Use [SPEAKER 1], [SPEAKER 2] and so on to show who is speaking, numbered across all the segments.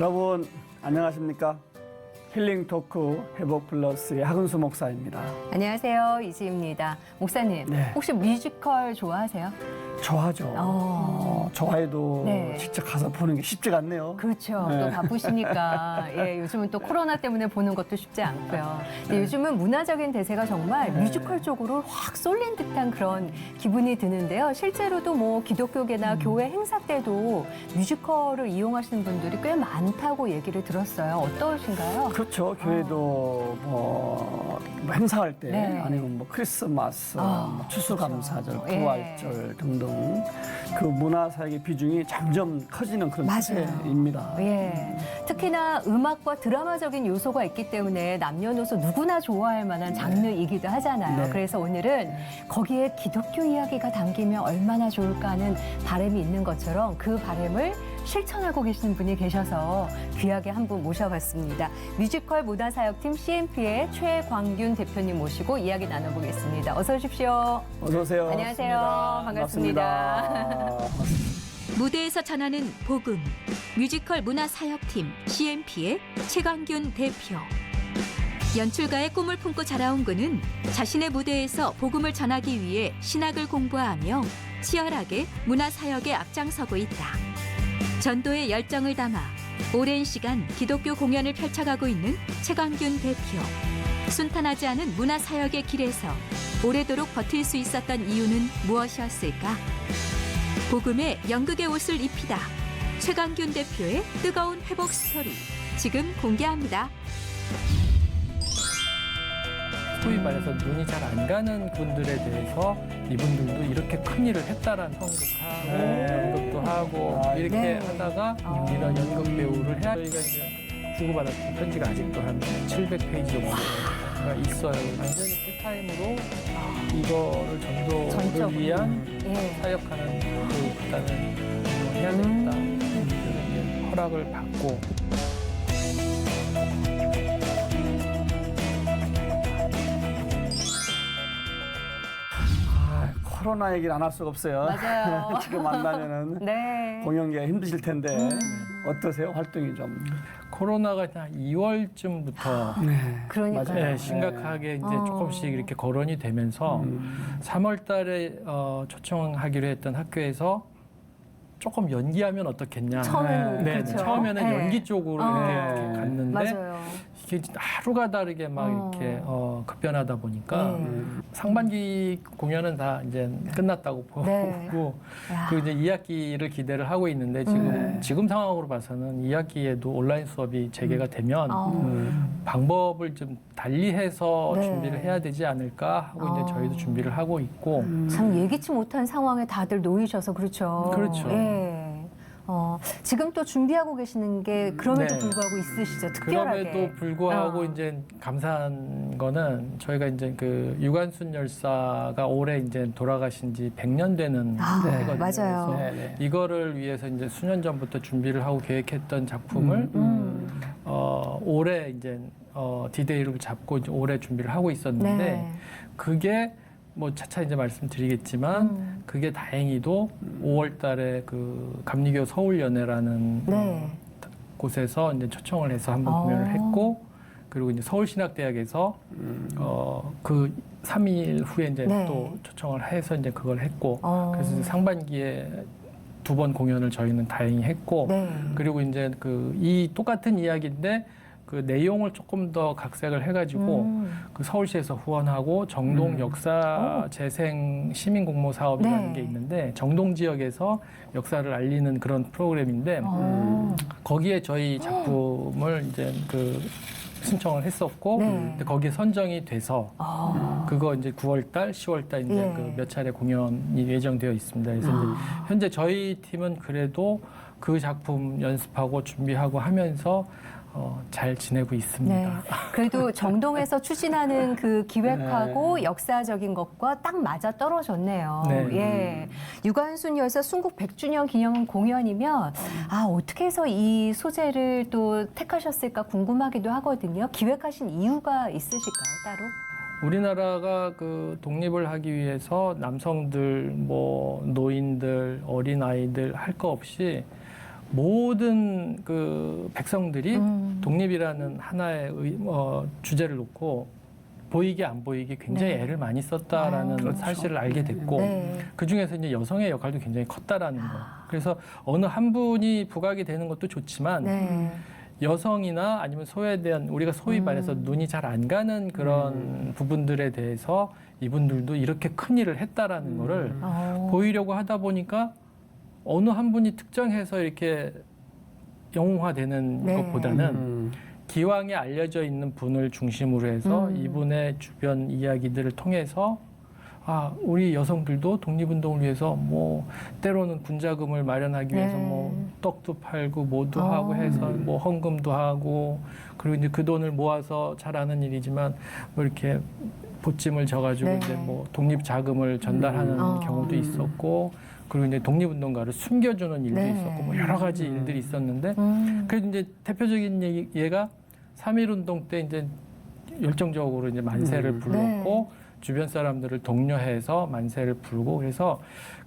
[SPEAKER 1] 여러분 안녕하십니까? 힐링 토크 회복 플러스의 하근수 목사입니다.
[SPEAKER 2] 안녕하세요. 이지입니다. 목사님,
[SPEAKER 1] 네.
[SPEAKER 2] 혹시 뮤지컬 좋아하세요?
[SPEAKER 1] 좋아하죠. 좋아해도
[SPEAKER 2] 네.
[SPEAKER 1] 직접 가서 보는 게 쉽지가 않네요.
[SPEAKER 2] 그렇죠.
[SPEAKER 1] 네.
[SPEAKER 2] 또 바쁘시니까. 예, 요즘은 또 코로나 때문에 보는 것도 쉽지 않고요. 근데 요즘은 문화적인 대세가 정말 뮤지컬 쪽으로 확 쏠린 듯한 그런 기분이 드는데요. 실제로도 뭐 기독교계나 교회 행사 때도 뮤지컬을 이용하시는 분들이 꽤 많다고 얘기를 들었어요. 어떠신가요?
[SPEAKER 1] 그렇죠. 교회도 뭐 행사할 때
[SPEAKER 2] 네.
[SPEAKER 1] 아니면 뭐 크리스마스, 뭐 추수감사절,
[SPEAKER 2] 그렇죠. 예.
[SPEAKER 1] 부활절 등등 그 문화사역의 비중이 점점 커지는 그런
[SPEAKER 2] 맞아요.
[SPEAKER 1] 추세입니다.
[SPEAKER 2] 예. 특히나 음악과 드라마적인 요소가 있기 때문에 남녀노소 누구나 좋아할 만한 장르이기도 하잖아요.
[SPEAKER 1] 네.
[SPEAKER 2] 그래서 오늘은 거기에 기독교 이야기가 담기면 얼마나 좋을까 하는 바람이 있는 것처럼 그 바람을 실천하고 계시는 분이 계셔서 귀하게 한 분 모셔봤습니다. 뮤지컬 문화사역팀 CMP의 최광균 대표님 모시고 이야기 나눠보겠습니다. 어서 오십시오.
[SPEAKER 1] 어서 오세요.
[SPEAKER 2] 안녕하세요. 반갑습니다.
[SPEAKER 3] 무대에서 전하는 복음, 뮤지컬 문화사역팀 CMP의 최광균 대표. 연출가의 꿈을 품고 자라온 그는 자신의 무대에서 복음을 전하기 위해 신학을 공부하며 치열하게 문화사역에 앞장서고 있다. 전도의 열정을 담아 오랜 시간 기독교 공연을 펼쳐가고 있는 최광균 대표. 순탄하지 않은 문화사역의 길에서 오래도록 버틸 수 있었던 이유는 무엇이었을까? 복음의 연극의 옷을 입히다. 최광균 대표의 뜨거운 회복 스토리 지금 공개합니다.
[SPEAKER 4] 소위 말해서 눈이 잘 안 가는 분들에 대해서 이분들도 이렇게 큰 일을 했다라는 선극하고 연극도 하고 이렇게
[SPEAKER 2] 네.
[SPEAKER 4] 하다가 이런 연극 배우를 해야 저희가 이제 주고받았던 편지가 아직도 한 700페이지 정도가 있어요. 완전히 풀타임으로 이거를 전도를
[SPEAKER 2] 전적으로.
[SPEAKER 4] 위한
[SPEAKER 2] 예.
[SPEAKER 4] 사역하는 교육단을 해야 되겠다. 이제 허락을 받고
[SPEAKER 1] 코로나 얘기를 안 할 수가 없어요.
[SPEAKER 2] 맞아요.
[SPEAKER 1] 지금 만나면은
[SPEAKER 2] 네.
[SPEAKER 1] 공연계가 힘드실 텐데 어떠세요? 활동이 좀.
[SPEAKER 4] 코로나가 한 2월쯤부터
[SPEAKER 1] 네.
[SPEAKER 2] 그러니까요.
[SPEAKER 1] 맞아요.
[SPEAKER 4] 네, 심각하게 이제
[SPEAKER 2] 어.
[SPEAKER 4] 조금씩 이렇게 거론이 되면서 3월 달에 초청하기로 했던 학교에서 조금 연기하면 어떻겠냐.
[SPEAKER 2] 처음에는
[SPEAKER 4] 네,
[SPEAKER 2] 그렇죠.
[SPEAKER 4] 처음에는
[SPEAKER 2] 네.
[SPEAKER 4] 연기 쪽으로 이렇게 갔는데
[SPEAKER 2] 맞아요.
[SPEAKER 4] 이게 하루가 다르게 막 이렇게 급변하다 보니까
[SPEAKER 2] 네.
[SPEAKER 4] 상반기 공연은 다 이제 끝났다고 보고
[SPEAKER 2] 네. 야.
[SPEAKER 4] 그 이제 2학기를 기대를 하고 있는데 지금 상황으로 봐서는 2학기에도 온라인 수업이 재개가 되면 방법을 좀 달리해서
[SPEAKER 2] 네.
[SPEAKER 4] 준비를 해야 되지 않을까 하고 이제 저희도 준비를 하고 있고
[SPEAKER 2] 참 예기치 못한 상황에 다들 놓이셔서 그렇죠.
[SPEAKER 4] 그렇죠.
[SPEAKER 2] 예. 지금 또 준비하고 계시는 게 그럼에도
[SPEAKER 4] 네.
[SPEAKER 2] 불구하고 있으시죠. 특별하게.
[SPEAKER 4] 그럼에도 불구하고
[SPEAKER 2] 어.
[SPEAKER 4] 이제 감사한 거는 저희가 이제 그 유관순 열사가 올해 이제 돌아가신 지 100년 되는
[SPEAKER 2] 네,
[SPEAKER 4] 해거든요.
[SPEAKER 2] 맞아요.
[SPEAKER 4] 그래서
[SPEAKER 1] 네, 네.
[SPEAKER 4] 이거를 위해서 이제 수년 전부터 준비를 하고 계획했던 작품을 올해 이제 디데이를 잡고 이제 올해 준비를 하고 있었는데
[SPEAKER 2] 네.
[SPEAKER 4] 그게 뭐 차차 이제 말씀드리겠지만 그게 다행히도 5월 달에 그 감리교 서울연회라는
[SPEAKER 2] 네.
[SPEAKER 4] 곳에서 이제 초청을 해서 한번 공연을 했고 그리고 이제 서울신학대학에서 그 3일 후에 이제
[SPEAKER 2] 네.
[SPEAKER 4] 또 초청을 해서 이제 그걸 했고 그래서 이제
[SPEAKER 2] 어.
[SPEAKER 4] 상반기에 2번 공연을 저희는 다행히 했고
[SPEAKER 2] 네.
[SPEAKER 4] 그리고 이제 그 이 똑같은 이야기인데 그 내용을 조금 더 각색을 해가지고 그 서울시에서 후원하고 정동 역사 재생 시민 공모 사업이라는
[SPEAKER 2] 네.
[SPEAKER 4] 게 있는데 정동 지역에서 역사를 알리는 그런 프로그램인데 거기에 저희 작품을 이제 그 신청을 했었고
[SPEAKER 2] 네.
[SPEAKER 4] 근데 거기에 선정이 돼서 그거 이제 9월달, 10월달 이제
[SPEAKER 2] 예.
[SPEAKER 4] 그 몇 차례 공연이 예정되어 있습니다. 그래서 이제 현재 저희 팀은 그래도 그 작품 연습하고 준비하고 하면서 잘 지내고 있습니다.
[SPEAKER 2] 네. 그래도 정동에서 추진하는 그 기획하고 역사적인 것과 딱 맞아 떨어졌네요.
[SPEAKER 4] 네.
[SPEAKER 2] 예. 유관순 열사 순국 100주년 기념 공연이면 어떻게 해서 이 소재를 또 택하셨을까 궁금하기도 하거든요. 기획하신 이유가 있으실까요, 따로?
[SPEAKER 4] 우리나라가 그 독립을 하기 위해서 남성들, 뭐 노인들, 어린 아이들 할 거 없이 모든 그 백성들이 독립이라는 하나의 주제를 놓고 보이게 안 보이게 굉장히
[SPEAKER 2] 네.
[SPEAKER 4] 애를 많이 썼다라는
[SPEAKER 1] 그렇죠.
[SPEAKER 4] 사실을 알게 됐고
[SPEAKER 2] 네.
[SPEAKER 4] 그 중에서 이제 여성의 역할도 굉장히 컸다라는 거. 그래서 어느 한 분이 부각이 되는 것도 좋지만
[SPEAKER 2] 네.
[SPEAKER 4] 여성이나 아니면 소외된 우리가 소위 말해서 눈이 잘 안 가는 그런 부분들에 대해서 이분들도 이렇게 큰 일을 했다라는 거를 보이려고 하다 보니까 어느 한 분이 특정해서 이렇게 영웅화되는
[SPEAKER 2] 네.
[SPEAKER 4] 것보다는 기왕에 알려져 있는 분을 중심으로 해서 이분의 주변 이야기들을 통해서 아, 우리 여성들도 독립운동을 위해서 뭐 때로는 군자금을 마련하기 위해서
[SPEAKER 2] 네.
[SPEAKER 4] 뭐 떡도 팔고 뭐도 하고 해서 뭐 헌금도 하고 그리고 이제 그 돈을 모아서 잘 아는 일이지만 뭐 이렇게 보찜을 져가지고
[SPEAKER 2] 네.
[SPEAKER 4] 이제 뭐 독립 자금을 전달하는 경우도 있었고 그리고 이제 독립운동가를 숨겨주는 일도
[SPEAKER 2] 네.
[SPEAKER 4] 있었고 뭐 여러 가지 일들이 있었는데 그래서 이제 대표적인 예가 3.1운동 때 이제 열정적으로 이제 만세를 불렀고 주변 사람들을 독려해서 만세를 불고 그래서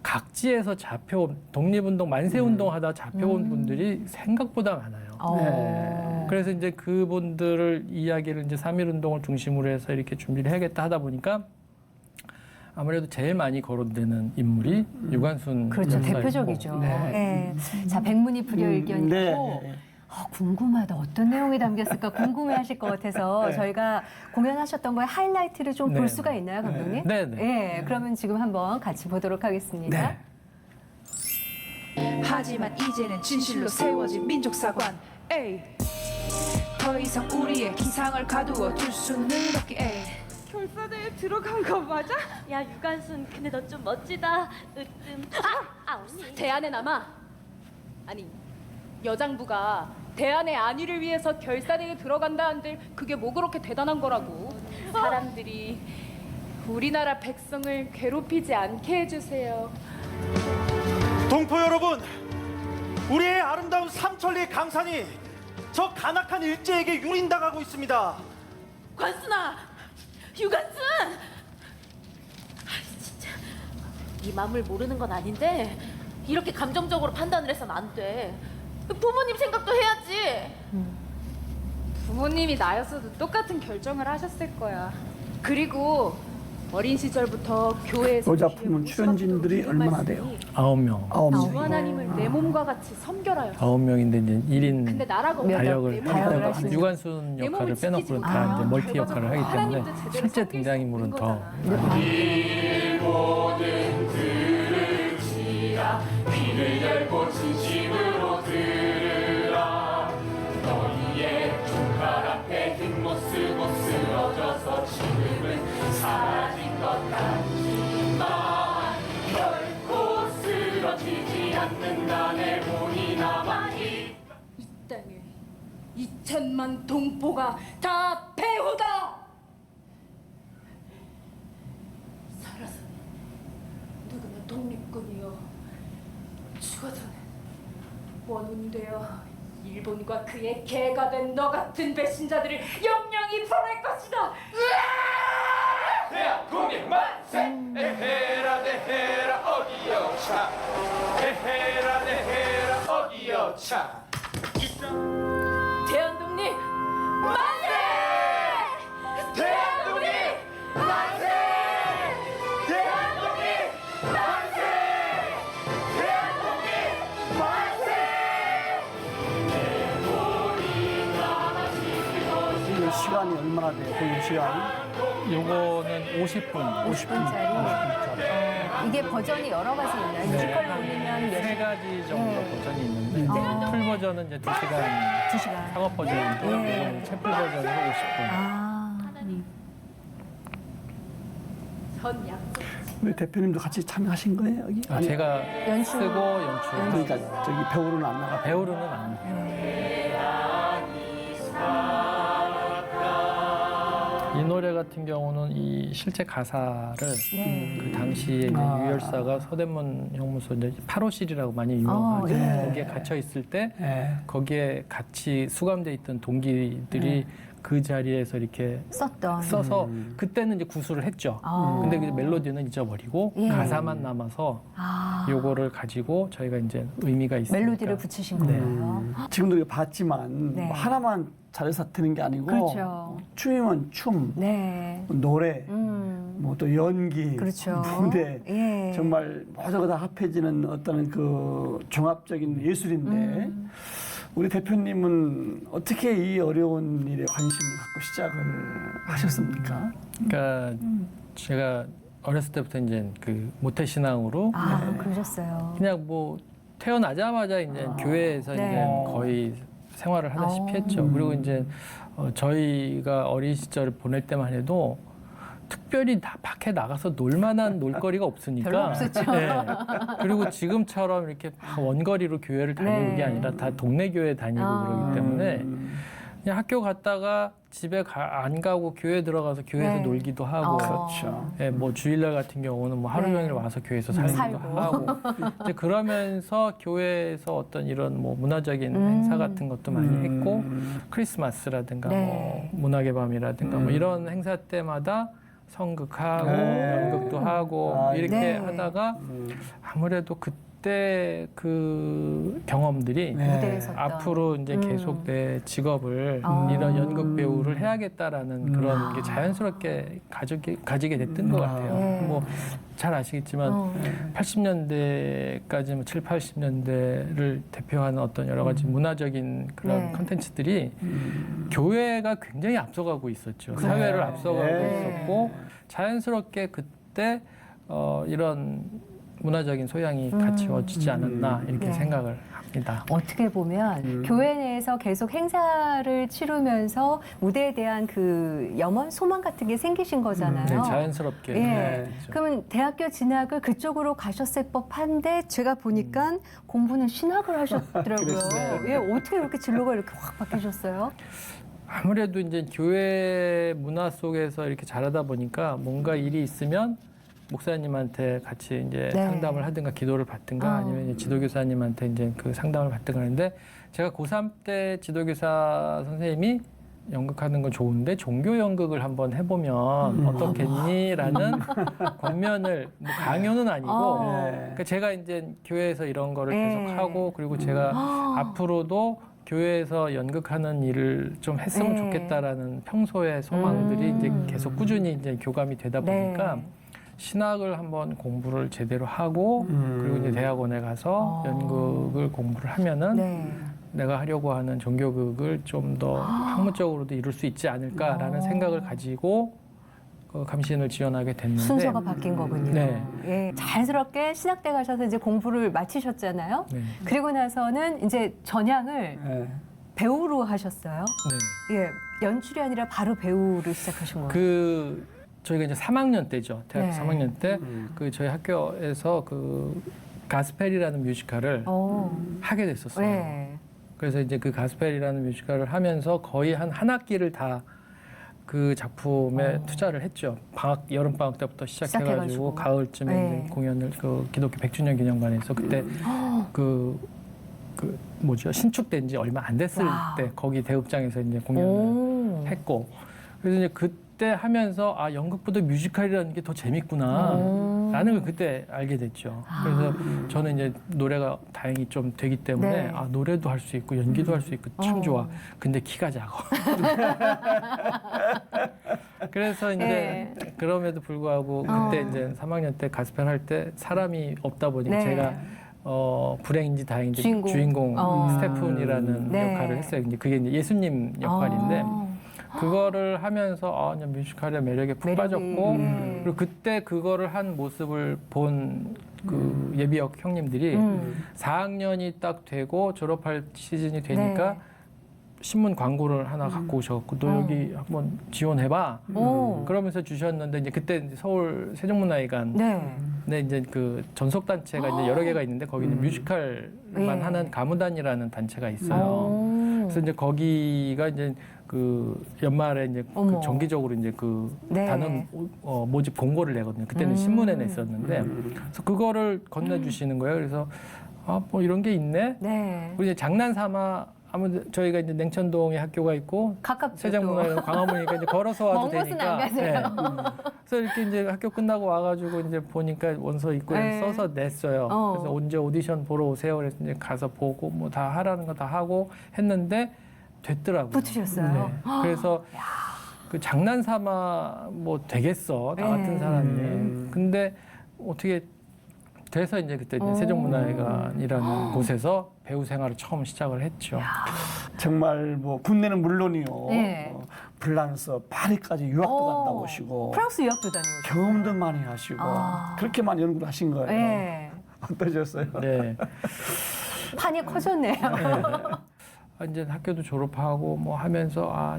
[SPEAKER 4] 각지에서 잡혀온 독립운동 만세운동 하다 잡혀온 분들이 생각보다 많아요.
[SPEAKER 1] 네.
[SPEAKER 4] 그래서 이제 그분들을 이야기를 이제 3.1운동을 중심으로 해서 이렇게 준비를 해야겠다 하다 보니까 아무래도 제일 많이 거론되는 인물이 유관순
[SPEAKER 2] 그렇죠.
[SPEAKER 4] 열사였고.
[SPEAKER 2] 대표적이죠.
[SPEAKER 1] 네.
[SPEAKER 2] 네. 자, 백문이 불여일견이고
[SPEAKER 1] 네.
[SPEAKER 2] 궁금하다. 어떤 내용이 담겼을까 궁금해하실 것 같아서 저희가 공연하셨던 거에 하이라이트를 좀 볼
[SPEAKER 4] 네.
[SPEAKER 2] 수가 있나요, 감독님?
[SPEAKER 4] 네, 네.
[SPEAKER 2] 그러면 지금 한번 같이 보도록 하겠습니다.
[SPEAKER 1] 네.
[SPEAKER 5] 하지만 이제는 진실로 세워진 민족사관 에이. 더 이상 우리의 기상을 가두어 둘 수는 없게 에이.
[SPEAKER 6] 결사대에 들어간 거 맞아?
[SPEAKER 7] 야 유관순 근데 너 좀 멋지다 으뜸 언니
[SPEAKER 6] 대안에 남아. 아니 여장부가 대안의 안위를 위해서 결사대에 들어간다는데 그게 뭐 그렇게 대단한 거라고. 사람들이 우리나라 백성을 괴롭히지 않게 해주세요.
[SPEAKER 8] 동포 여러분, 우리의 아름다운 삼천리의 강산이 저 간악한 일제에게 유린당하고 있습니다.
[SPEAKER 7] 관순아 유관순 진짜 네 마음을 모르는 건 아닌데 이렇게 감정적으로 판단을 해서는 안돼 부모님 생각도 해야지
[SPEAKER 6] 부모님이 나였어도 똑같은 결정을 하셨을 거야. 그리고 어린 시절부터 교회에서
[SPEAKER 1] 이 작품은 출연진들이 얼마나 돼요?
[SPEAKER 4] 9명.
[SPEAKER 1] 9명.
[SPEAKER 6] 주 하나님을 내 몸과 같이 섬겨라요.
[SPEAKER 4] 9명인데 이제 1인
[SPEAKER 6] 근데 나라가
[SPEAKER 4] 다역을
[SPEAKER 2] 다역을
[SPEAKER 6] 할
[SPEAKER 2] 하시는
[SPEAKER 4] 유관순
[SPEAKER 6] 내
[SPEAKER 4] 역할을
[SPEAKER 6] 몸을
[SPEAKER 4] 빼놓고는
[SPEAKER 6] 지키지
[SPEAKER 4] 다 이제
[SPEAKER 6] 못하면
[SPEAKER 4] 멀티 역할을 하기 때문에
[SPEAKER 6] 하나님도 제대로
[SPEAKER 4] 실제
[SPEAKER 6] 섬길 수
[SPEAKER 4] 등장인물은
[SPEAKER 6] 없는
[SPEAKER 4] 더
[SPEAKER 6] 거잖아. 이 땅에 2천만 동포가 다 배후다. 살아서 누구는 독립군이요, 죽어서는 원군되어 일본과 그의 개가 된 너 같은 배신자들을 영영히 벌할 것이다.
[SPEAKER 9] 대한국민 만세! 에헤라 데헤라 어기여차 에헤라 데헤라 어기여차
[SPEAKER 6] 대한독립 만세!
[SPEAKER 9] 대한독립 만세! 대한독립 만세! 대한독립 만세!
[SPEAKER 1] 이 시간이 얼마나 돼요? 공연 시간이?
[SPEAKER 4] 요거는 50분.
[SPEAKER 2] 50분짜리. 이게 버전이 여러 가지 있나요? 뮤지컬 보려면 몇
[SPEAKER 4] 세 가지 정도
[SPEAKER 2] 네.
[SPEAKER 4] 버전이 있는데 풀 버전은 이제 2시간,
[SPEAKER 2] 2시간.
[SPEAKER 4] 상업 버전인데 이거는 채플 버전으로 50분.
[SPEAKER 2] 아,
[SPEAKER 6] 전 약속.
[SPEAKER 1] 우리 대표님도 같이 참여하신 거예요 여기?
[SPEAKER 4] 아, 제가
[SPEAKER 2] 연출.
[SPEAKER 4] 쓰고 연출.
[SPEAKER 1] 그러니까 저기 배우로는 안 나가.
[SPEAKER 4] 배우로는 안 해요. 이 노래 같은 경우는 이 실제 가사를 그 당시에 이제 유열사가 서대문 형무소 이제 8호실이라고 많이 유명하죠.
[SPEAKER 2] 네.
[SPEAKER 4] 거기에 갇혀 있을 때
[SPEAKER 1] 네.
[SPEAKER 4] 거기에 같이 수감돼 있던 동기들이 그 자리에서 이렇게
[SPEAKER 2] 썼던.
[SPEAKER 4] 써서 그때는 이제 구술을 했죠.
[SPEAKER 2] 아.
[SPEAKER 4] 근데 그 멜로디는 잊어버리고
[SPEAKER 2] 예.
[SPEAKER 4] 가사만 남아서
[SPEAKER 2] 아.
[SPEAKER 4] 요거를 가지고 저희가 이제 의미가 있으니까
[SPEAKER 2] 멜로디를 붙이신
[SPEAKER 4] 네.
[SPEAKER 2] 거예요.
[SPEAKER 1] 지금도 우리가 봤지만
[SPEAKER 2] 네.
[SPEAKER 1] 뭐 하나만 잘해서 되는 게 아니고
[SPEAKER 2] 그렇죠.
[SPEAKER 1] 춤이면 춤,
[SPEAKER 2] 네.
[SPEAKER 1] 노래, 뭐 또 연기,
[SPEAKER 2] 그렇죠.
[SPEAKER 1] 무대
[SPEAKER 2] 예.
[SPEAKER 1] 정말 모두가 다 합해지는 어떤 그 종합적인 예술인데 우리 대표님은 어떻게 이 어려운 일에 관심을 갖고 시작을 하셨습니까?
[SPEAKER 4] 그러니까 제가 어렸을 때부터 이제 그 모태신앙으로
[SPEAKER 2] 아, 그러셨어요.
[SPEAKER 4] 그냥 뭐 태어나자마자 이제 교회에서
[SPEAKER 2] 네.
[SPEAKER 4] 이제 거의 생활을 하다시피 했죠. 그리고 이제 저희가 어린 시절을 보낼 때만 해도 특별히 다 밖에 나가서 놀만한 놀거리가 없으니까.
[SPEAKER 2] 별로 없었죠.
[SPEAKER 4] 네. 그리고 지금처럼 이렇게 막 원거리로 교회를 다니는
[SPEAKER 2] 네.
[SPEAKER 4] 게 아니라 다 동네 교회 다니고 그러기 때문에 그냥 학교 갔다가 집에 안 가고 교회 들어가서 교회에서
[SPEAKER 2] 네.
[SPEAKER 4] 놀기도 하고.
[SPEAKER 1] 그렇죠.
[SPEAKER 4] 예, 뭐 주일날 같은 경우는 뭐 하루
[SPEAKER 2] 네.
[SPEAKER 4] 종일 와서 교회에서 살기도
[SPEAKER 2] 살고.
[SPEAKER 4] 하고 이제 그러면서 교회에서 어떤 이런 뭐 문화적인 행사 같은 것도 많이 했고 크리스마스라든가
[SPEAKER 2] 네.
[SPEAKER 4] 뭐 문학의 밤이라든가 뭐 이런 행사 때마다 성극하고 연극도 하고
[SPEAKER 1] 아,
[SPEAKER 4] 이렇게
[SPEAKER 2] 네.
[SPEAKER 4] 하다가 아무래도 그때 그 경험들이
[SPEAKER 1] 네.
[SPEAKER 2] 무대에 섰던.
[SPEAKER 4] 앞으로 이제 계속 내 직업을 이런 연극 배우를 해야겠다라는 그런 게 자연스럽게 가지게 됐던 것 같아요.
[SPEAKER 2] 네.
[SPEAKER 4] 뭐 잘 아시겠지만 80년대까지 뭐 7, 80년대를 대표하는 어떤 여러 가지 문화적인 그런
[SPEAKER 2] 네.
[SPEAKER 4] 컨텐츠들이 교회가 굉장히 앞서가고 있었죠. 사회를 앞서가고
[SPEAKER 1] 네.
[SPEAKER 4] 있었고 자연스럽게 그때 이런 문화적인 소양이 갖추어지지 않았나 이렇게
[SPEAKER 2] 네.
[SPEAKER 4] 생각을 합니다.
[SPEAKER 2] 어떻게 보면 교회 내에서 계속 행사를 치르면서 무대에 대한 그 염원, 소망 같은 게 생기신 거잖아요.
[SPEAKER 4] 네, 자연스럽게.
[SPEAKER 2] 예.
[SPEAKER 4] 네,
[SPEAKER 2] 그러면 대학교 진학을 그쪽으로 가셨을 법한데 제가 보니까 공부는 신학을 하셨더라고요.
[SPEAKER 1] 그랬어요.
[SPEAKER 2] 예, 어떻게 이렇게 진로가 이렇게 확 바뀌셨어요?
[SPEAKER 4] 아무래도 이제 교회 문화 속에서 이렇게 자라다 보니까 뭔가 일이 있으면 목사님한테 같이 이제
[SPEAKER 2] 네.
[SPEAKER 4] 상담을 하든가 기도를 받든가 아니면 이제 지도교사님한테 이제 그 상담을 받든가 하는데 제가 고3 때 지도교사 선생님이 연극하는 건 좋은데 종교 연극을 한번 해보면 어떻겠니라는 권면을 뭐 강요는 아니고 그러니까 제가 이제 교회에서 이런 거를
[SPEAKER 2] 네.
[SPEAKER 4] 계속 하고 그리고 제가 앞으로도 교회에서 연극하는 일을 좀 했으면
[SPEAKER 2] 네.
[SPEAKER 4] 좋겠다라는 평소의 소망들이 이제 계속 꾸준히 이제 교감이 되다 보니까
[SPEAKER 2] 네.
[SPEAKER 4] 신학을 한번 공부를 제대로 하고 그리고 이제 대학원에 가서 연극을 공부를 하면은
[SPEAKER 2] 네.
[SPEAKER 4] 내가 하려고 하는 종교극을 좀 더 학문적으로도 이룰 수 있지 않을까라는 생각을 가지고 감신을 지원하게 됐는데
[SPEAKER 2] 순서가 바뀐 거군요.
[SPEAKER 4] 네.
[SPEAKER 2] 예, 자연스럽게 신학대 가셔서 이제 공부를 마치셨잖아요.
[SPEAKER 4] 네.
[SPEAKER 2] 그리고 나서는 이제 전향을
[SPEAKER 1] 네.
[SPEAKER 2] 배우로 하셨어요.
[SPEAKER 4] 네.
[SPEAKER 2] 예, 연출이 아니라 바로 배우를 시작하신 거예요.
[SPEAKER 4] 그 저희가 이제 3학년 때죠. 대학교
[SPEAKER 2] 네.
[SPEAKER 4] 3학년 때 그 저희 학교에서 그 가스펠이라는 뮤지컬을 하게 됐었어요.
[SPEAKER 2] 네.
[SPEAKER 4] 그래서 이제 그 가스펠이라는 뮤지컬을 하면서 거의 한 학기를 다 그 작품에 투자를 했죠. 여름 방학 때부터 시작해가지고
[SPEAKER 2] 시작해가지고.
[SPEAKER 4] 가을쯤에
[SPEAKER 2] 네.
[SPEAKER 4] 이제 공연을 그 기독교 100주년 기념관에서 그때 그 뭐죠 신축된 지 얼마 안 됐을
[SPEAKER 2] 와우.
[SPEAKER 4] 때 거기 대극장에서 이제 공연을 했고 그래서 이제 그때 하면서 아 연극보다 뮤지컬이라는 게 더 재밌구나라는 걸 그때 알게 됐죠. 그래서 저는 이제 노래가 다행히 좀 되기 때문에
[SPEAKER 2] 네.
[SPEAKER 4] 아 노래도 할 수 있고 연기도 할 수 있고 참 좋아. 근데 키가 작아. 그래서 이제
[SPEAKER 2] 네.
[SPEAKER 4] 그럼에도 불구하고 그때 이제 3학년 때 가스펠 할 때 사람이 없다 보니까
[SPEAKER 2] 네.
[SPEAKER 4] 제가 불행인지 다행인지
[SPEAKER 2] 주인공.
[SPEAKER 4] 스테픈이라는
[SPEAKER 2] 네.
[SPEAKER 4] 역할을 했어요. 이제 그게 이제 예수님 역할인데 그거를 하면서 이제 뮤지컬의 매력에 푹 빠졌고 그리고 그때 그거를 한 모습을 본 그 예비역 형님들이 4학년이 딱 되고 졸업할 시즌이 되니까
[SPEAKER 2] 네.
[SPEAKER 4] 신문 광고를 하나 갖고 오셔갖고 너 여기 한번 지원해봐. 그러면서 주셨는데 이제 그때 이제 서울 세종문화회관 네, 이제 그 전속 단체가 이제 여러 개가 있는데 거기는 뮤지컬만
[SPEAKER 2] 네.
[SPEAKER 4] 하는 가무단이라는 단체가 있어요. 그래서 이제 거기가 이제 그 연말에 이제 그 정기적으로 이제 그
[SPEAKER 2] 네.
[SPEAKER 4] 단원 모집 공고를 내거든요. 그때는 신문에 냈었는데 그래서 그거를 건네주시는 거예요. 그래서 뭐 이런 게 있네.
[SPEAKER 2] 네.
[SPEAKER 4] 우리 이제 장난 삼아 아무튼 저희가 이제 냉천동에 학교가 있고
[SPEAKER 2] 가깝죠.
[SPEAKER 4] 세장문화회관 광화문이니까 이제 걸어서 와도
[SPEAKER 2] 먼 곳은
[SPEAKER 4] 되니까.
[SPEAKER 2] 안 가세요.
[SPEAKER 4] 그래서 이렇게 이제 학교 끝나고 와가지고 이제 보니까 원서 있고
[SPEAKER 2] 네.
[SPEAKER 4] 써서 냈어요. 그래서 언제 오디션 보러 오세요. 그래서 이제 가서 보고 뭐 다 하라는 거 다 하고 했는데 됐더라고요.
[SPEAKER 2] 붙으셨어요?
[SPEAKER 4] 네. 그래서 그 장난삼아 뭐 되겠어 나 같은
[SPEAKER 2] 네.
[SPEAKER 4] 사람이. 근데 어떻게 돼서 이제 그때 이제 세종문화회관이라는 곳에서 배우 생활을 처음 시작을 했죠.
[SPEAKER 1] 정말 뭐 국내는 물론이요.
[SPEAKER 2] 네.
[SPEAKER 1] 프랑스, 파리까지 유학도 갔다 오시고
[SPEAKER 2] 프랑스 유학도 다녀오셨어요.
[SPEAKER 1] 경험도 많이 하시고
[SPEAKER 2] 아.
[SPEAKER 1] 그렇게 많이 연구를 하신 거예요.
[SPEAKER 2] 네.
[SPEAKER 1] 어떠셨어요?
[SPEAKER 4] 네.
[SPEAKER 2] 판이 커졌네요.
[SPEAKER 4] 이제 학교도 졸업하고 뭐 하면서